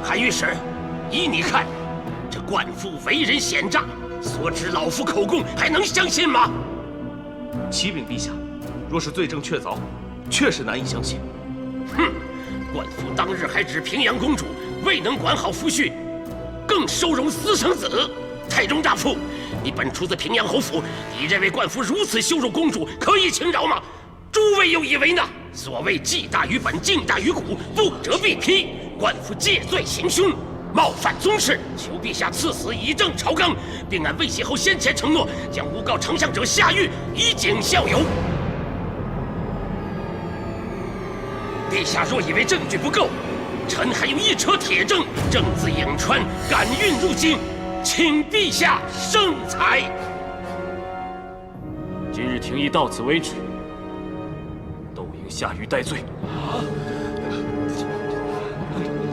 S9: 韩御史，依你看，这冠夫为人险诈，所指老夫口供，还能相信吗？
S12: 启禀陛下，若是罪证确凿，确实难以相信。
S9: 哼，冠夫当日还指平阳公主未能管好夫婿，更收容私生子。太中大夫，你本出自平阳侯府，你认为冠夫如此羞辱公主，可以轻饶吗？诸位又以为呢？所谓技大于本，敬大于古，不折必批。冠夫借罪行凶，冒犯宗室，求陛下赐死，以正朝纲，并按魏齐侯先前承诺，将诬告丞相者下狱，以儆效尤。陛下若以为证据不够，臣还有1车铁证，正自颍川赶运入京，请陛下圣裁。
S7: 今日廷议到此为止，窦婴下狱戴罪。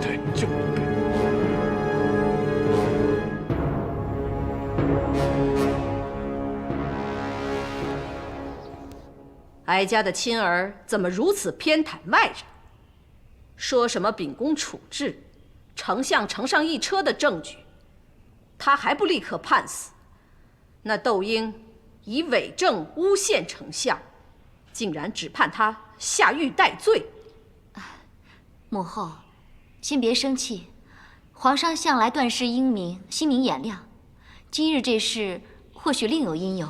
S14: 对，就。
S4: 哀家的亲儿怎么如此偏袒外人？说什么秉公处置，丞相呈上1车的证据，他还不立刻判死？那窦婴以伪证诬陷丞相，竟然只判他下狱戴罪。
S1: 母后，先别生气，皇上向来断事英明，心明眼亮，今日这事或许另有因由。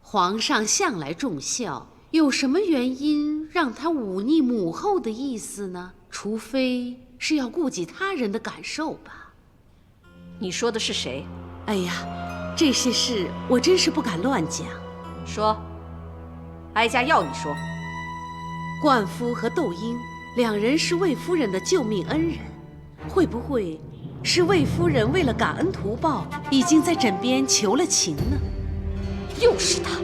S4: 皇上向来重孝，有什么原因让他忤逆母后的意思呢？除非是要顾及他人的感受吧。你说的是谁？哎呀，这些事我真是不敢乱讲。说，哀家要你说。冠夫和窦婴2人是魏夫人的救命恩人，会不会是魏夫人为了感恩图报，已经在枕边求了情呢？又是他！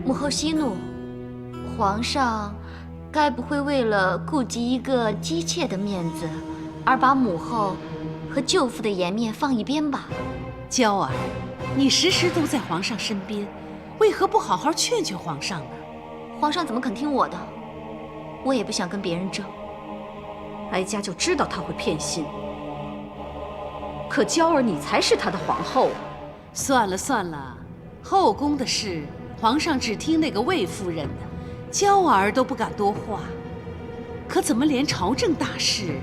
S1: 母后息怒，皇上该不会为了顾及一个姬妾的面子，而把母后和舅父的颜面放一边吧？
S4: 娇儿，你时时都在皇上身边，为何不好好劝劝皇上呢？
S1: 皇上怎么肯听我的？我也不想跟别人争。
S4: 哀家就知道他会偏心，可娇儿你才是他的皇后。算了算了，后宫的事，皇上只听那个魏夫人的，娇儿都不敢多话。可怎么连朝政大事，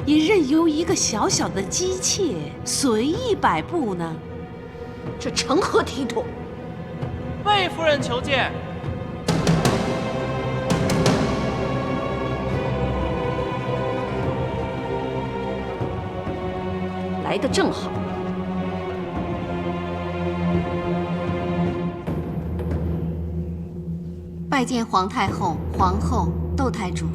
S4: 也任由一个小小的姬妾随意摆布呢？
S10: 这成何体统？
S11: 魏夫人求见。
S10: 来得正好。
S5: 拜见皇太后、皇后、窦太主。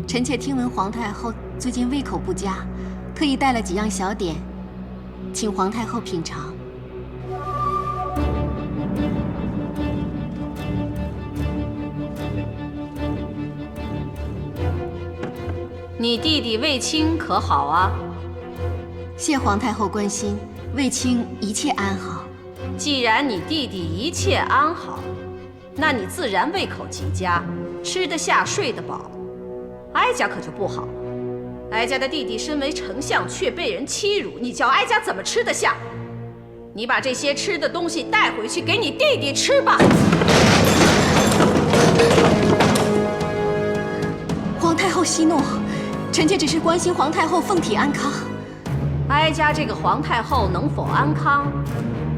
S5: 臣妾听闻皇太后最近胃口不佳，特意带了几样小点，请皇太后品尝。
S10: 你弟弟卫青可好啊？
S5: 谢皇太后关心，卫青一切安好。
S10: 既然你弟弟一切安好，那你自然胃口极佳，吃得下，睡得饱。哀家可就不好了，哀家的弟弟身为丞相，却被人欺辱，你叫哀家怎么吃得下？你把这些吃的东西带回去给你弟弟吃吧。
S5: 皇太后息怒，臣妾只是关心皇太后凤体安康。
S10: 哀家这个皇太后能否安康，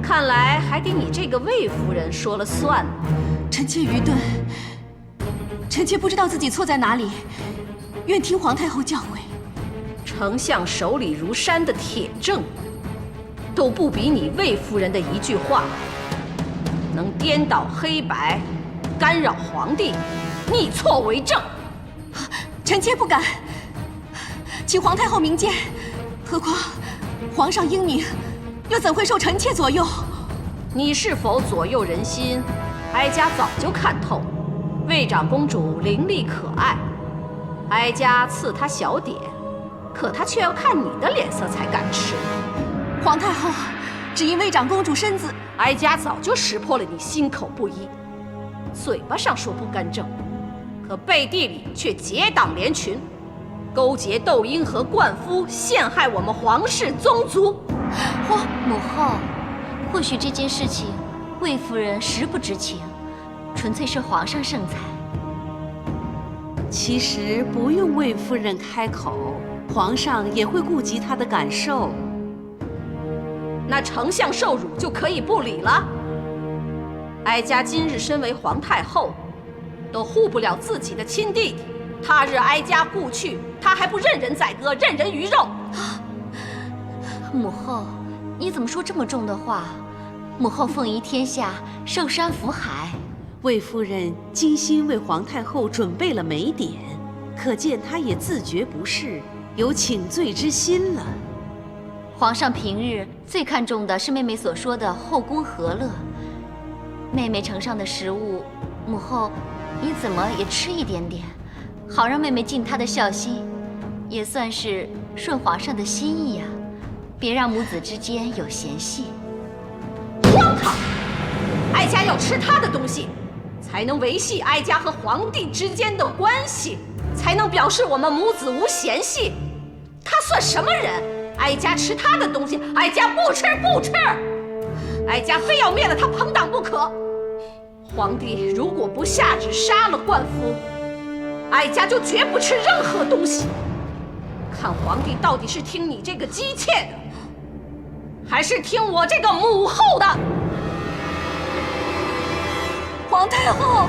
S10: 看来还得你这个魏夫人说了算呢。
S5: 臣妾愚钝，臣妾不知道自己错在哪里，愿听皇太后教诲。
S10: 丞相手里如山的铁证，都不比你魏夫人的一句话。能颠倒黑白，干扰皇帝，逆错为正。
S5: 臣妾不敢，请皇太后明鉴。何况皇上英明，又怎会受臣妾左右？
S10: 你是否左右人心，哀家早就看透。魏长公主伶俐可爱，哀家赐她小点，可她却要看你的脸色才敢吃。
S5: 皇太后，只因魏长公主身子，
S10: 哀家早就识破了你心口不一，嘴巴上说不干政，可背地里却结党连群，勾结窦婴和灌夫，陷害我们皇室宗族。
S1: 母后，或许这件事情魏夫人实不知情，纯粹是皇上圣裁。
S4: 其实不用魏夫人开口，皇上也会顾及她的感受。
S10: 那丞相受辱就可以不理了？哀家今日身为皇太后，都护不了自己的亲弟弟，他日哀家故去，他还不任人宰割，任人鱼肉？
S1: 母后，你怎么说这么重的话？母后凤仪天下，寿山福海。
S4: 魏夫人精心为皇太后准备了美典，可见她也自觉不适，有请罪之心了。
S1: 皇上平日最看重的是妹妹所说的后宫和乐。妹妹呈上的食物，母后，你怎么也吃一点点，好让妹妹尽她的孝心，也算是顺皇上的心意呀。别让母子之间有嫌隙。
S10: 荒唐！哀家要吃她的东西，才能维系哀家和皇帝之间的关系，才能表示我们母子无嫌隙。她算什么人？哀家吃她的东西，哀家不吃不吃，哀家非要灭了她朋党不可。皇帝如果不下旨杀了灌夫，哀家就绝不吃任何东西。看皇帝到底是听你这个姬妾的，还是听我这个母后的？
S5: 皇太后，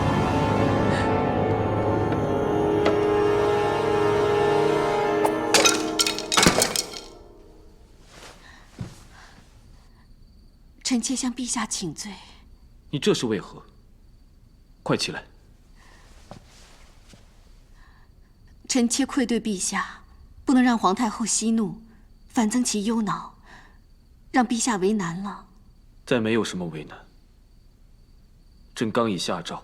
S5: 臣妾向陛下请罪。
S7: 你这是为何？快起来！
S5: 臣妾愧对陛下，不能让皇太后息怒，反增其忧恼，让陛下为难了。
S7: 再没有什么为难。朕刚已下诏，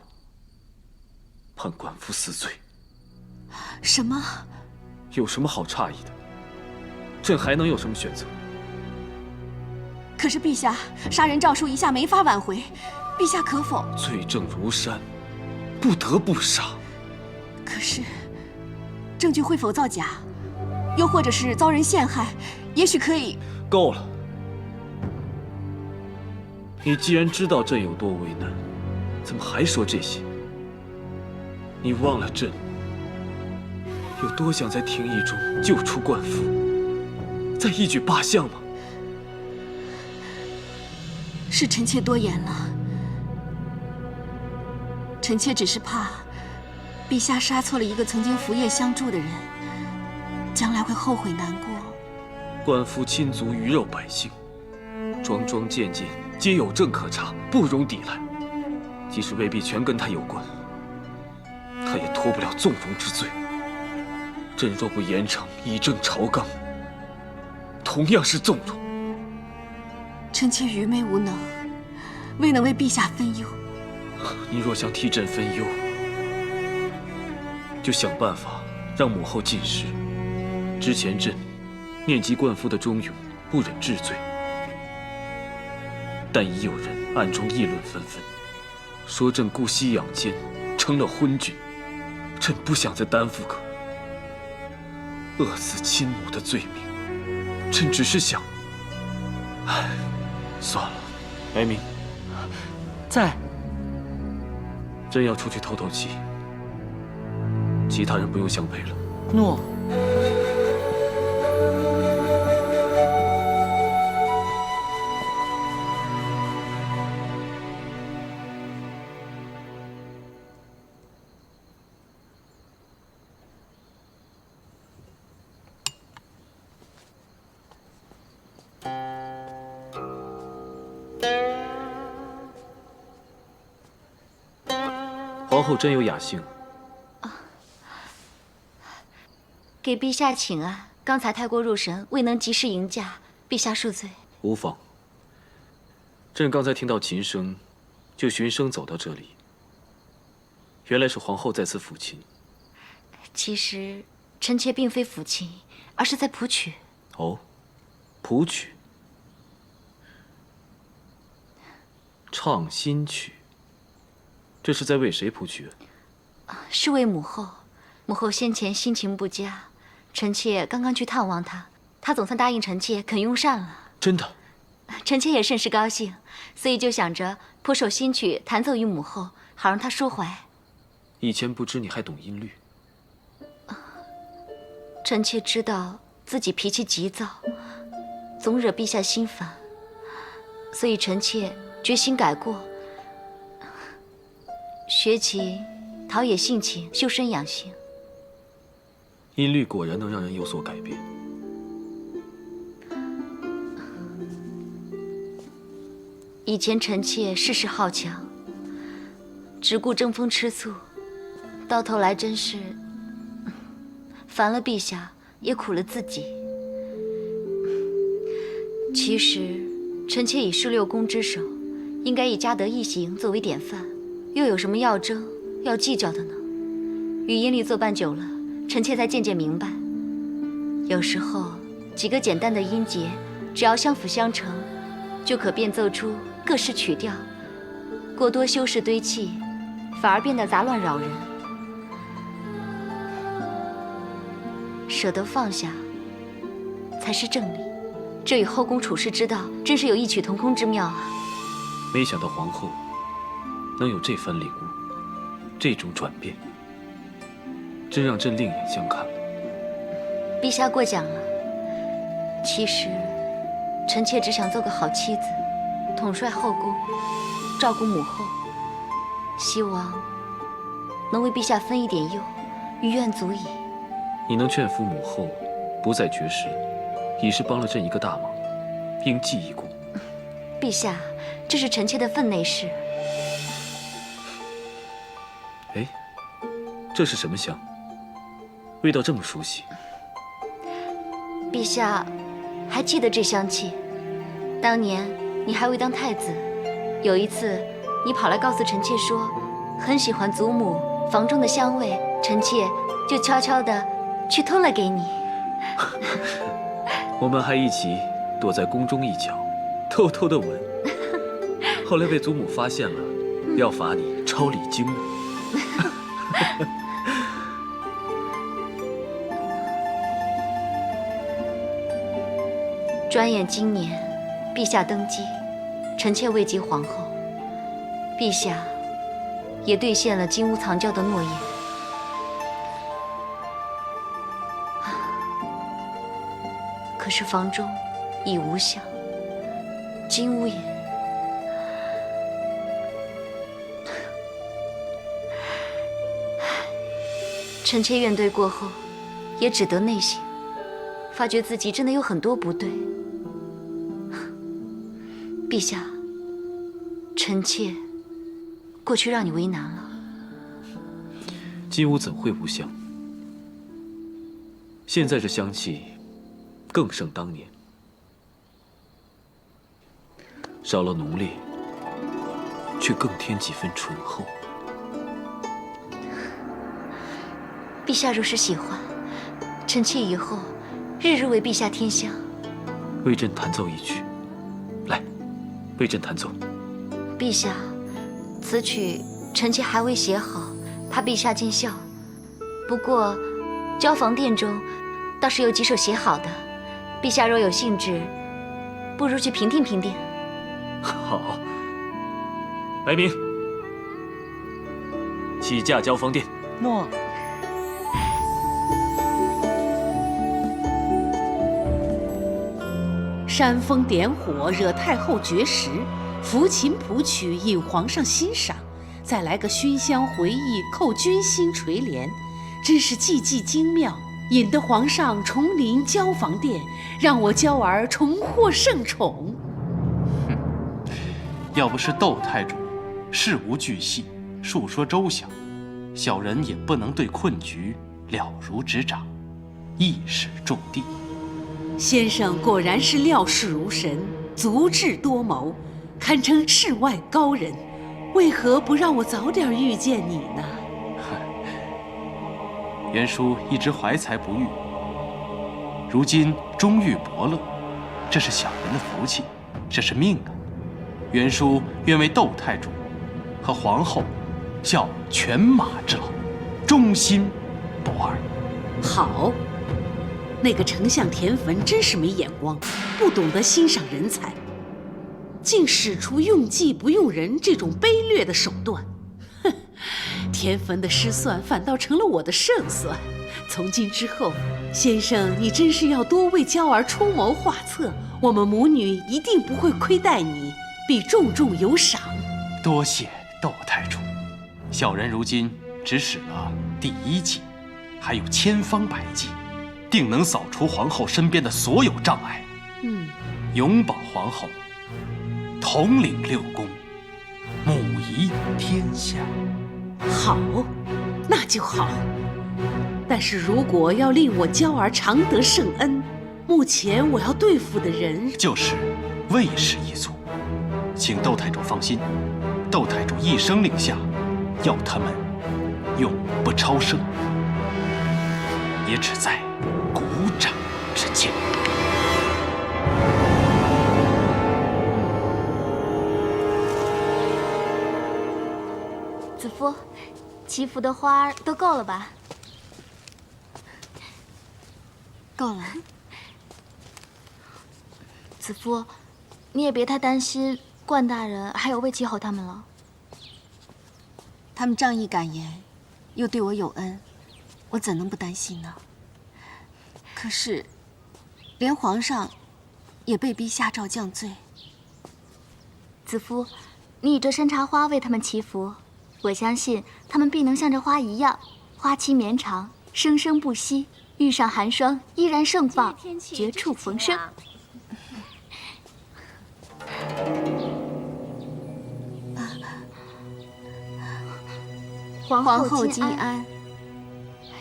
S7: 判灌夫死罪。
S5: 什么？
S7: 有什么好诧异的？朕还能有什么选择？
S5: 可是陛下，杀人诏书一下没法挽回，陛下可否？
S7: 罪证如山，不得不杀。
S5: 可是，证据会否造假？又或者是遭人陷害？也许可以。
S7: 够了！你既然知道朕有多为难，怎么还说这些？你忘了朕有多想在廷议中救出冠夫，再一举罢相吗？
S5: 是臣妾多言了。臣妾只是怕，陛下杀错了一个曾经福业相助的人，将来会后悔难过。
S7: 冠夫亲族鱼肉百姓，桩桩件件皆有证可查，不容抵赖。即使未必全跟他有关，他也脱不了纵容之罪。朕若不严惩，以正朝纲，同样是纵容。
S5: 臣妾愚昧无能，未能为陛下分忧。
S7: 你若想替朕分忧，就想办法让母后尽释。之前朕念及冠夫的忠勇，不忍治罪，但已有人暗中议论纷纷，说朕姑息养奸，成了昏君。朕不想再担负个饿死亲母的罪名。朕只是想，唉，算了。白明
S13: 在。
S7: 朕要出去透透气，其他人不用相陪了。
S13: 诺。
S7: 皇后真有雅兴。
S1: 给陛下请安。刚才太过入神，未能及时迎驾，陛下恕罪。
S7: 无妨。朕刚才听到琴声，就循声走到这里。原来是皇后在此抚琴。
S1: 其实，臣妾并非抚琴，而是在谱曲。
S7: 哦，谱曲，唱新曲。这是在为谁谱曲？
S1: 是为母后。母后先前心情不佳，臣妾刚刚去探望她，她总算答应臣妾肯用膳了。
S7: 真的？
S1: 臣妾也甚是高兴，所以就想着谱首新曲弹奏于母后，好让她抒怀。
S7: 以前不知你还懂音律。
S1: 臣妾知道自己脾气急躁，总惹陛下心烦，所以臣妾决心改过。学习陶冶性情，修身养性。
S7: 音律果然能让人有所改变。
S1: 以前臣妾事事好强，只顾争风吃醋，到头来真是烦了陛下，也苦了自己。其实，臣妾已是6宫之首，应该以嘉德一行作为典范。又有什么要争、要计较的呢？与音律作伴久了，臣妾才渐渐明白，有时候几个简单的音节，只要相辅相成，就可变奏出各式曲调。过多修饰堆砌，反而变得杂乱扰人。舍得放下，才是正理。这与后宫处世之道，真是有异曲同工之妙啊！
S7: 没想到皇后能有这番领悟，这种转变，真让朕另眼相看了。
S1: 陛下过奖了。其实，臣妾只想做个好妻子，统帅后宫，照顾母后，希望能为陛下分一点忧，于愿足矣。
S7: 你能劝服母后不再绝食，已是帮了朕一个大忙，应记一功。
S1: 陛下，这是臣妾的分内事。
S7: 哎，这是什么香？味道这么熟悉。
S1: 陛下，还记得这香气？当年你还未当太子，有一次你跑来告诉臣妾说，很喜欢祖母房中的香味，臣妾就悄悄地去偷了给你。
S7: 我们还一起躲在宫中一角，偷偷地闻。后来被祖母发现了，要罚你抄礼经呢。
S1: 转眼今年，陛下登基，臣妾位极皇后，陛下也兑现了金屋藏娇的诺言。可是房中已无香，金屋也……臣妾怨对过后，也只得内省，发觉自己真的有很多不对。陛下，臣妾过去让你为难了。
S7: 金屋怎会无香？现在这香气更胜当年，少了奴隶，却更添几分醇厚。
S1: 陛下若是喜欢，臣妾以后日日为陛下添香。
S7: 为朕弹奏一曲，来，为朕弹奏。
S1: 陛下，此曲臣妾还未写好，怕陛下见笑。不过，交房殿中倒是有几首写好的，陛下若有兴致，不如去评定评定。
S7: 好，来明，起驾交房殿。
S4: 诺。煽风点火，惹太后绝食；抚琴谱曲，引皇上欣赏。再来个熏香回忆，扣君心垂怜。真是技技精妙，引得皇上重临交房殿，让我娇儿重获圣宠。
S14: 哼，要不是窦太主事无巨细，述说周详，小人也不能对困局了如指掌，一矢中的。
S4: 先生果然是料事如神，足智多谋，堪称世外高人。为何不让我早点遇见你呢？
S14: 袁叔一直怀才不遇，如今终遇伯乐，这是小人的福气，这是命啊！袁叔愿为窦太主和皇后效犬马之劳，忠心不二。
S4: 好。那个丞相田汾真是没眼光，不懂得欣赏人才，竟使出用计不用人这种卑劣的手段。哼，田汾的失算反倒成了我的胜算。从今之后，先生你真是要多为娇儿出谋划策，我们母女一定不会亏待你，必重重有赏。
S14: 多谢窦太主，小人如今只使了第1计，还有千方百计。定能扫除皇后身边的所有障碍，永保皇后统领6宫，母仪天下。
S4: 好，那就好。但是如果要令我娇儿常得圣恩，目前我要对付的人
S14: 就是卫氏一族。请窦太主放心，窦太主一声令下，要他们永不超生，也只在鼓掌之间。
S2: 子夫，祈福的花都够了吧？
S1: 够了。
S2: 子夫，你也别太担心冠大人还有魏齐侯他们了。
S5: 他们仗义敢言，又对我有恩，我怎能不担心呢？可是，连皇上也被逼下诏降罪。
S2: 子夫，你以这山茶花为他们祈福，我相信他们必能像这花一样，花期绵长，生生不息，遇上寒霜依然盛放，绝处逢生。
S5: 皇后金安。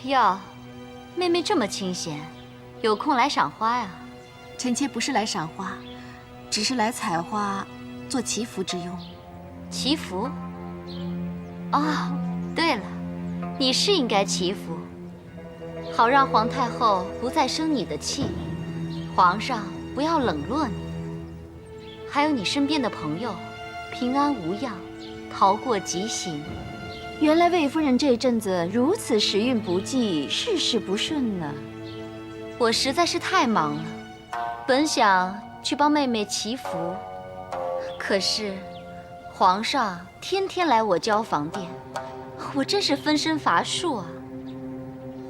S1: 哟，妹妹这么清闲，有空来赏花呀？
S5: 臣妾不是来赏花，只是来采花做祈福之用。
S1: 祈福？哦，对了，你是应该祈福，好让皇太后不再生你的气，皇上不要冷落你，还有你身边的朋友平安无恙，逃过极刑。
S2: 原来魏夫人这阵子如此时运不济，事事不顺呢。
S1: 我实在是太忙了，本想去帮妹妹祈福，可是皇上天天来我交房殿，我真是分身乏术啊。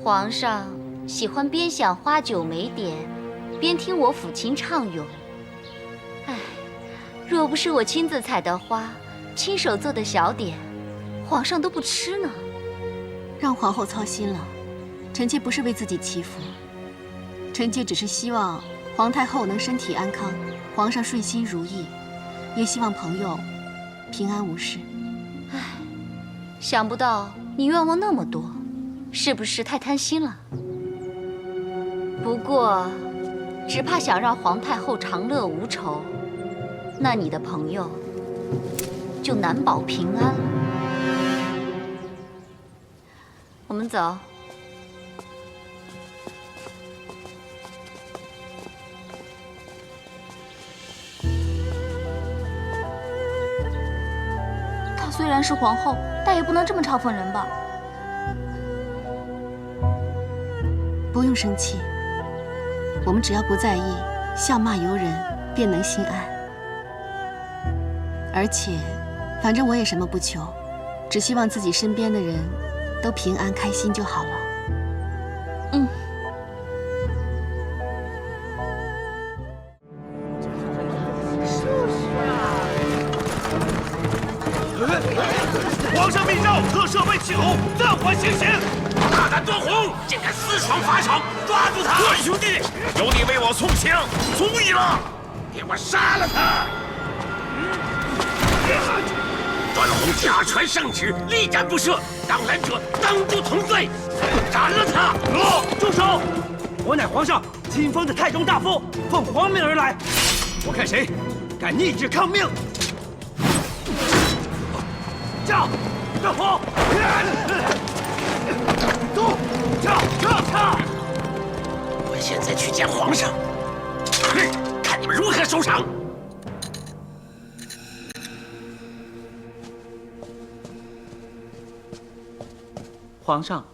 S1: 皇上喜欢边享花酒美点，边听我抚琴畅咏。唉，若不是我亲自采的花，亲手做的小点，皇上都不吃呢。
S5: 让皇后操心了，臣妾不是为自己祈福，臣妾只是希望皇太后能身体安康，皇上顺心如意，也希望朋友平安无事。
S1: 唉，想不到你愿望那么多，是不是太贪心了？不过，只怕想让皇太后长乐无愁，那你的朋友就难保平安了。我们走。
S2: 她虽然是皇后，但也不能这么嘲讽人吧？
S5: 不用生气，我们只要不在意，笑骂由人，便能心安。而且，反正我也什么不求，只希望自己身边的人都平安开心就好了。
S2: 嗯。
S9: 皇上密诏，特赦魏齐侯，暂缓行刑。大胆段宏，竟敢私闯法场，抓住他！段兄弟，有你为我送行，足矣了。给我杀了他！段宏假传圣旨，力斩不赦，当拦者当诛同罪，斩了他！
S11: 住手！我乃皇上亲封的太中大夫，奉皇命而来。我看谁敢逆旨抗命！驾！段宏，走！驾！
S9: 我现在去见皇上，看你们如何收场！
S19: 皇上，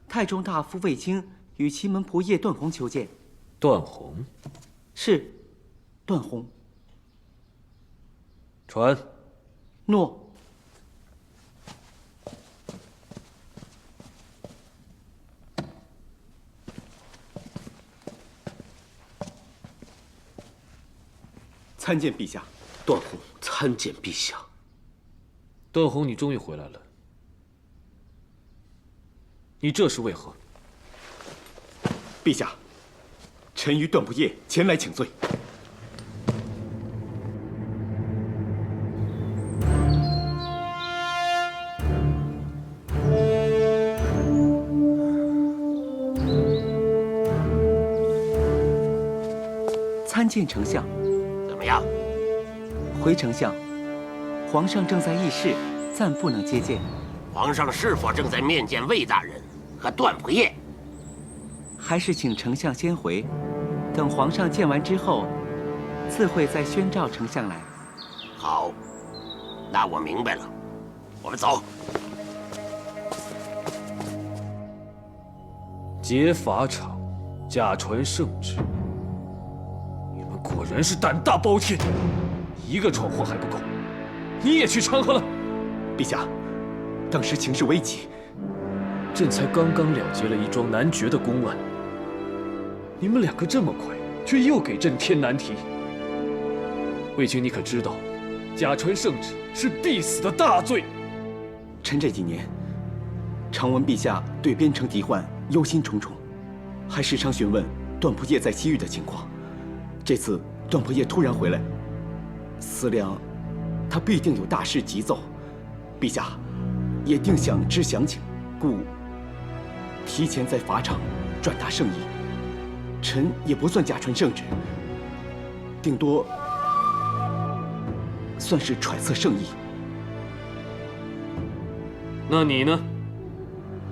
S19: 太中大夫卫青与祁门仆射段宏求见。
S7: 段宏，
S19: 是，段宏。
S7: 传。
S19: 诺。
S17: 参见陛下。
S9: 段宏参见陛下。
S7: 段宏，你终于回来了。你这是为何？
S17: 陛下，臣与段不夜前来请罪。
S19: 参见丞相。
S9: 怎么样？
S19: 回丞相，皇上正在议事，暂不能接见。
S9: 皇上是否正在面见魏大人和段不夜？
S19: 还是请丞相先回，等皇上见完之后，自会再宣召丞相来。
S9: 好，那我明白了。我们走。
S7: 劫法场，假传圣旨。你们果然是胆大包天，一个闯祸还不够，你也去掺和了。
S17: 陛下，当时情势危急，
S7: 朕才刚刚了结了一桩难决的公案。你们两个这么快，却又给朕添难题。卫青，你可知道，假传圣旨是必死的大罪。
S17: 臣这几年，常闻陛下对边城敌患忧心忡忡，还时常询问段不夜在西域的情况。这次段不夜突然回来，思量他必定有大事急奏，陛下也定想知详情，故提前在法场转达圣意。臣也不算假传圣旨，顶多算是揣测圣意。
S7: 那你呢？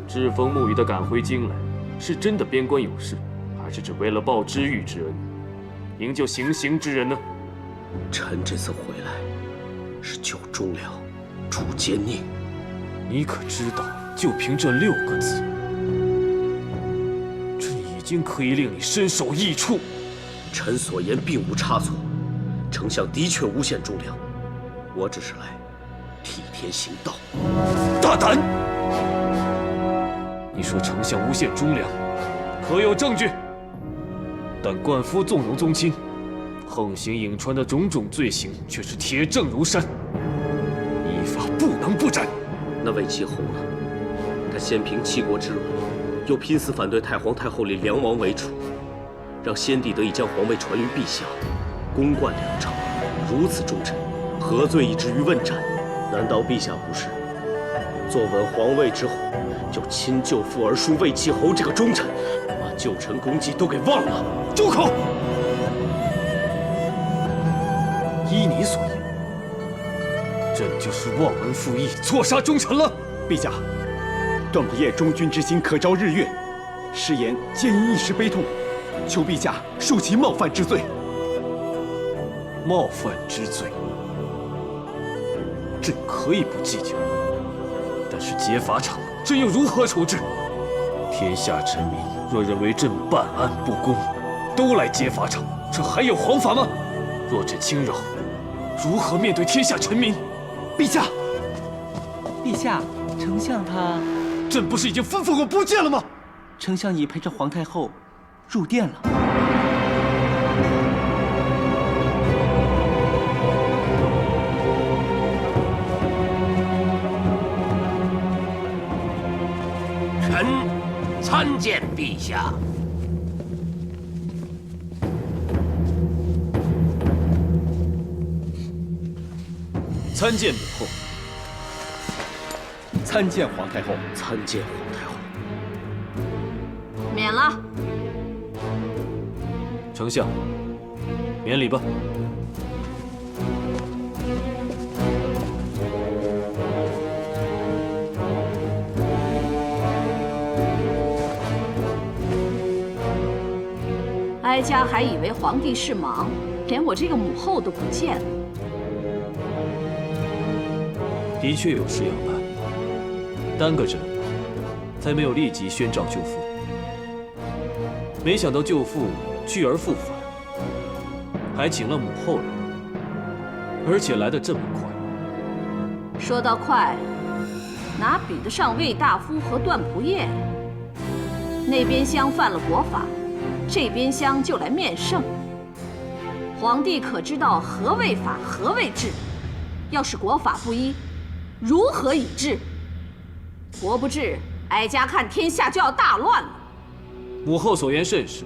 S7: 栉风沐雨的赶回京来，是真的边关有事，还是只为了报知遇之恩，营救行刑之人呢？
S9: 臣这次回来，是救忠良，除奸佞。
S7: 你可知道，就凭这6个字，朕已经可以令你身首异处。
S9: 臣所言并无差错，丞相的确诬陷忠良，我只是来替天行道。
S7: 大胆！你说丞相诬陷忠良，可有证据？但冠夫纵容宗亲，横行颍川的种种罪行却是铁证如山，依法不能不斩。
S15: 那魏齐侯呢？他先平七国之乱，又拼死反对太皇太后立梁王为主，让先帝得以将皇位传于陛下，公冠两朝，如此忠臣，何罪以至于问斩？难道陛下不是坐稳皇位之后，就亲舅父而叔魏齐侯这个忠臣，把旧臣功绩都给忘了？
S7: 住口！依你所言，朕就是忘恩负义，错杀忠臣了。
S17: 陛下，段不夜忠君之心可昭日月，誓言皆因一时悲痛，求陛下恕其冒犯之罪。
S7: 冒犯之罪，朕可以不计较，但是劫法场，朕又如何处置？天下臣民若认为朕办案不公，都来劫法场，这还有皇法吗？若朕轻饶，如何面对天下臣民？
S17: 陛下，
S19: 陛下，丞相他……
S7: 朕不是已经吩咐过不见了吗？
S19: 丞相已陪着皇太后入殿了。
S9: 臣参见陛下。
S7: 参见母后。
S17: 参见皇太后。
S15: 参见皇太后。
S10: 免了。
S7: 丞相，免礼吧。
S10: 哀家还以为皇帝是忙，连我这个母后都不见了。
S7: 的确有事要办，耽搁着，才没有立即宣召舅父。没想到舅父去而复返，还请了母后来，而且来得这么快。
S10: 说到快，哪比得上魏大夫和段不夜？那边厢犯了国法，这边厢就来面圣。皇帝可知道何谓法，何谓治？要是国法不依，如何以治？国不治，哀家看天下就要大乱了。
S7: 母后所言甚是，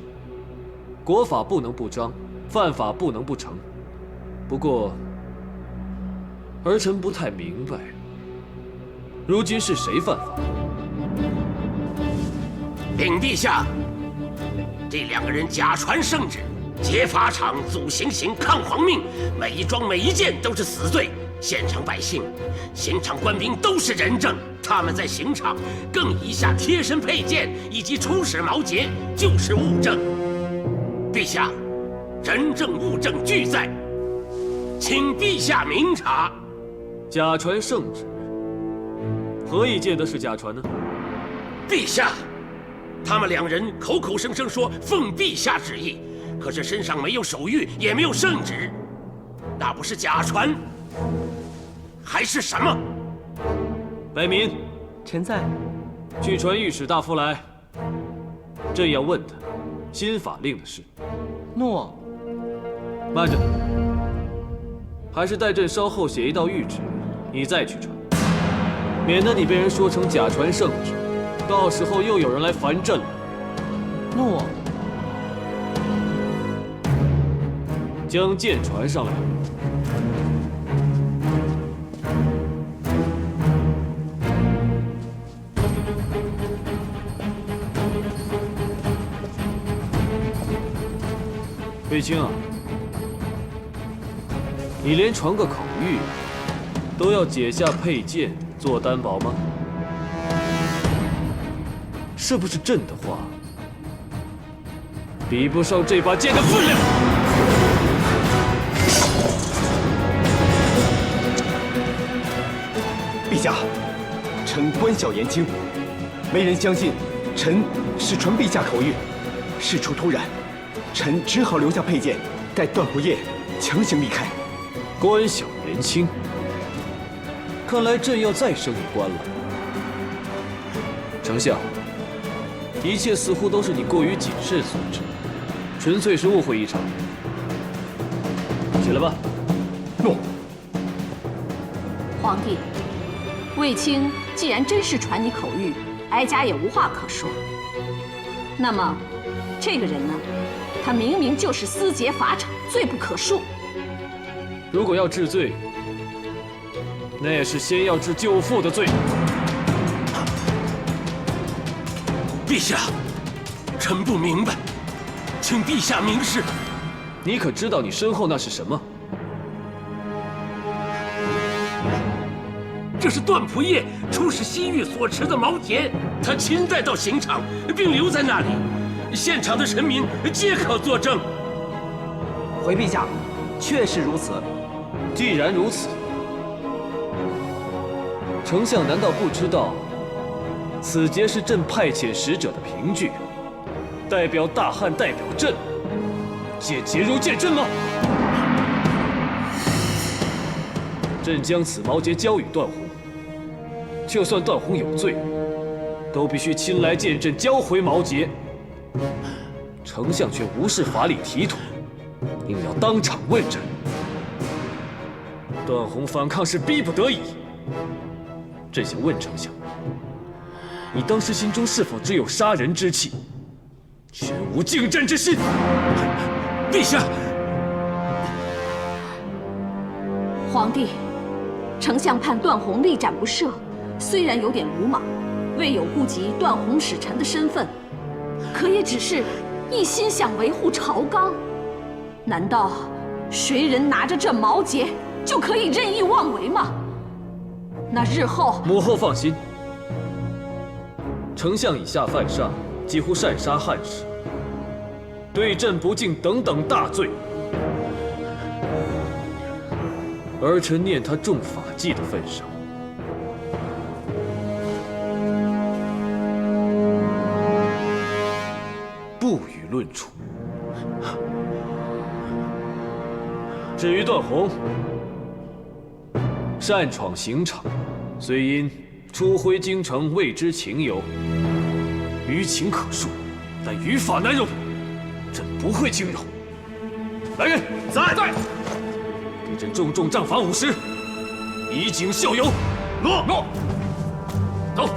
S7: 国法不能不彰，犯法不能不惩。不过，儿臣不太明白，如今是谁犯法？
S9: 禀陛下，这两个人假传圣旨，劫法场、阻行刑、抗皇命，每一桩每一件都是死罪。现场百姓、刑场官兵都是人证，他们在刑场更以下贴身佩剑以及出使毛节，就是物证。陛下，人证物证俱在，请陛下明察。
S7: 假传圣旨，何以见得是假传呢？
S9: 陛下，他们两人口口声声说奉陛下旨意，可是身上没有手谕，也没有圣旨，那不是假传，还是什么？
S7: 白民，
S19: 臣在。
S7: 去传御史大夫来，朕要问他新法令的事。
S19: 诺。
S7: 慢着，还是待朕稍后写一道谕旨，你再去传，免得你被人说成假传圣旨，到时候又有人来烦朕了。
S19: 诺。
S7: 将剑传上来。卫青啊，你连传个口谕都要解下佩剑做担保吗？是不是朕的话比不上这把剑的分量？
S17: 陛下，臣官小言轻，没人相信臣是传陛下口谕。事出突然，臣只好留下佩剑，待段不夜强行离开。
S7: 官小言轻，看来朕要再升一官了。丞相，一切似乎都是你过于谨慎所致。纯粹是误会一场。起来吧。
S15: 诺。
S10: 皇帝，卫青既然真是传你口谕，哀家也无话可说。那么，这个人呢？他明明就是私劫法场，罪不可恕。
S7: 如果要治罪，那也是先要治舅父的罪。
S9: 陛下，臣不明白，请陛下明示。
S7: 你可知道你身后那是什么？
S9: 这是段仆夜出使西域所持的毛节，他亲带到刑场，并留在那里，现场的臣民皆可作证。
S13: 回陛下，确实如此。
S7: 既然如此，丞相难道不知道，此节是朕派遣使者的凭据，代表大汉，代表朕，借节如见朕吗？朕将此毛节交与段宏，就算段宏有罪，都必须亲来见朕交回毛节。丞相却无视法理体统，硬要当场问斩。段宏反抗是逼不得已。朕想问丞相，你当时心中是否只有杀人之气，全无敬朕之心？
S9: 陛下，
S10: 皇帝，丞相判段宏力斩不赦，虽然有点鲁莽，未有顾及段宏使臣的身份，可也只是一心想维护朝纲。难道谁人拿着这毛节就可以任意妄为吗？那日后，
S7: 母后放心，丞相以下犯上，几乎擅杀汉室，对朕不敬等等大罪，儿臣念他重法纪的份上，不予论处。至于段宏，擅闯刑场，虽因初回京城未知情由，于情可恕，但于法难容，朕不会轻容。来人，在，给朕重重杖罚50，以儆效尤。诺。走。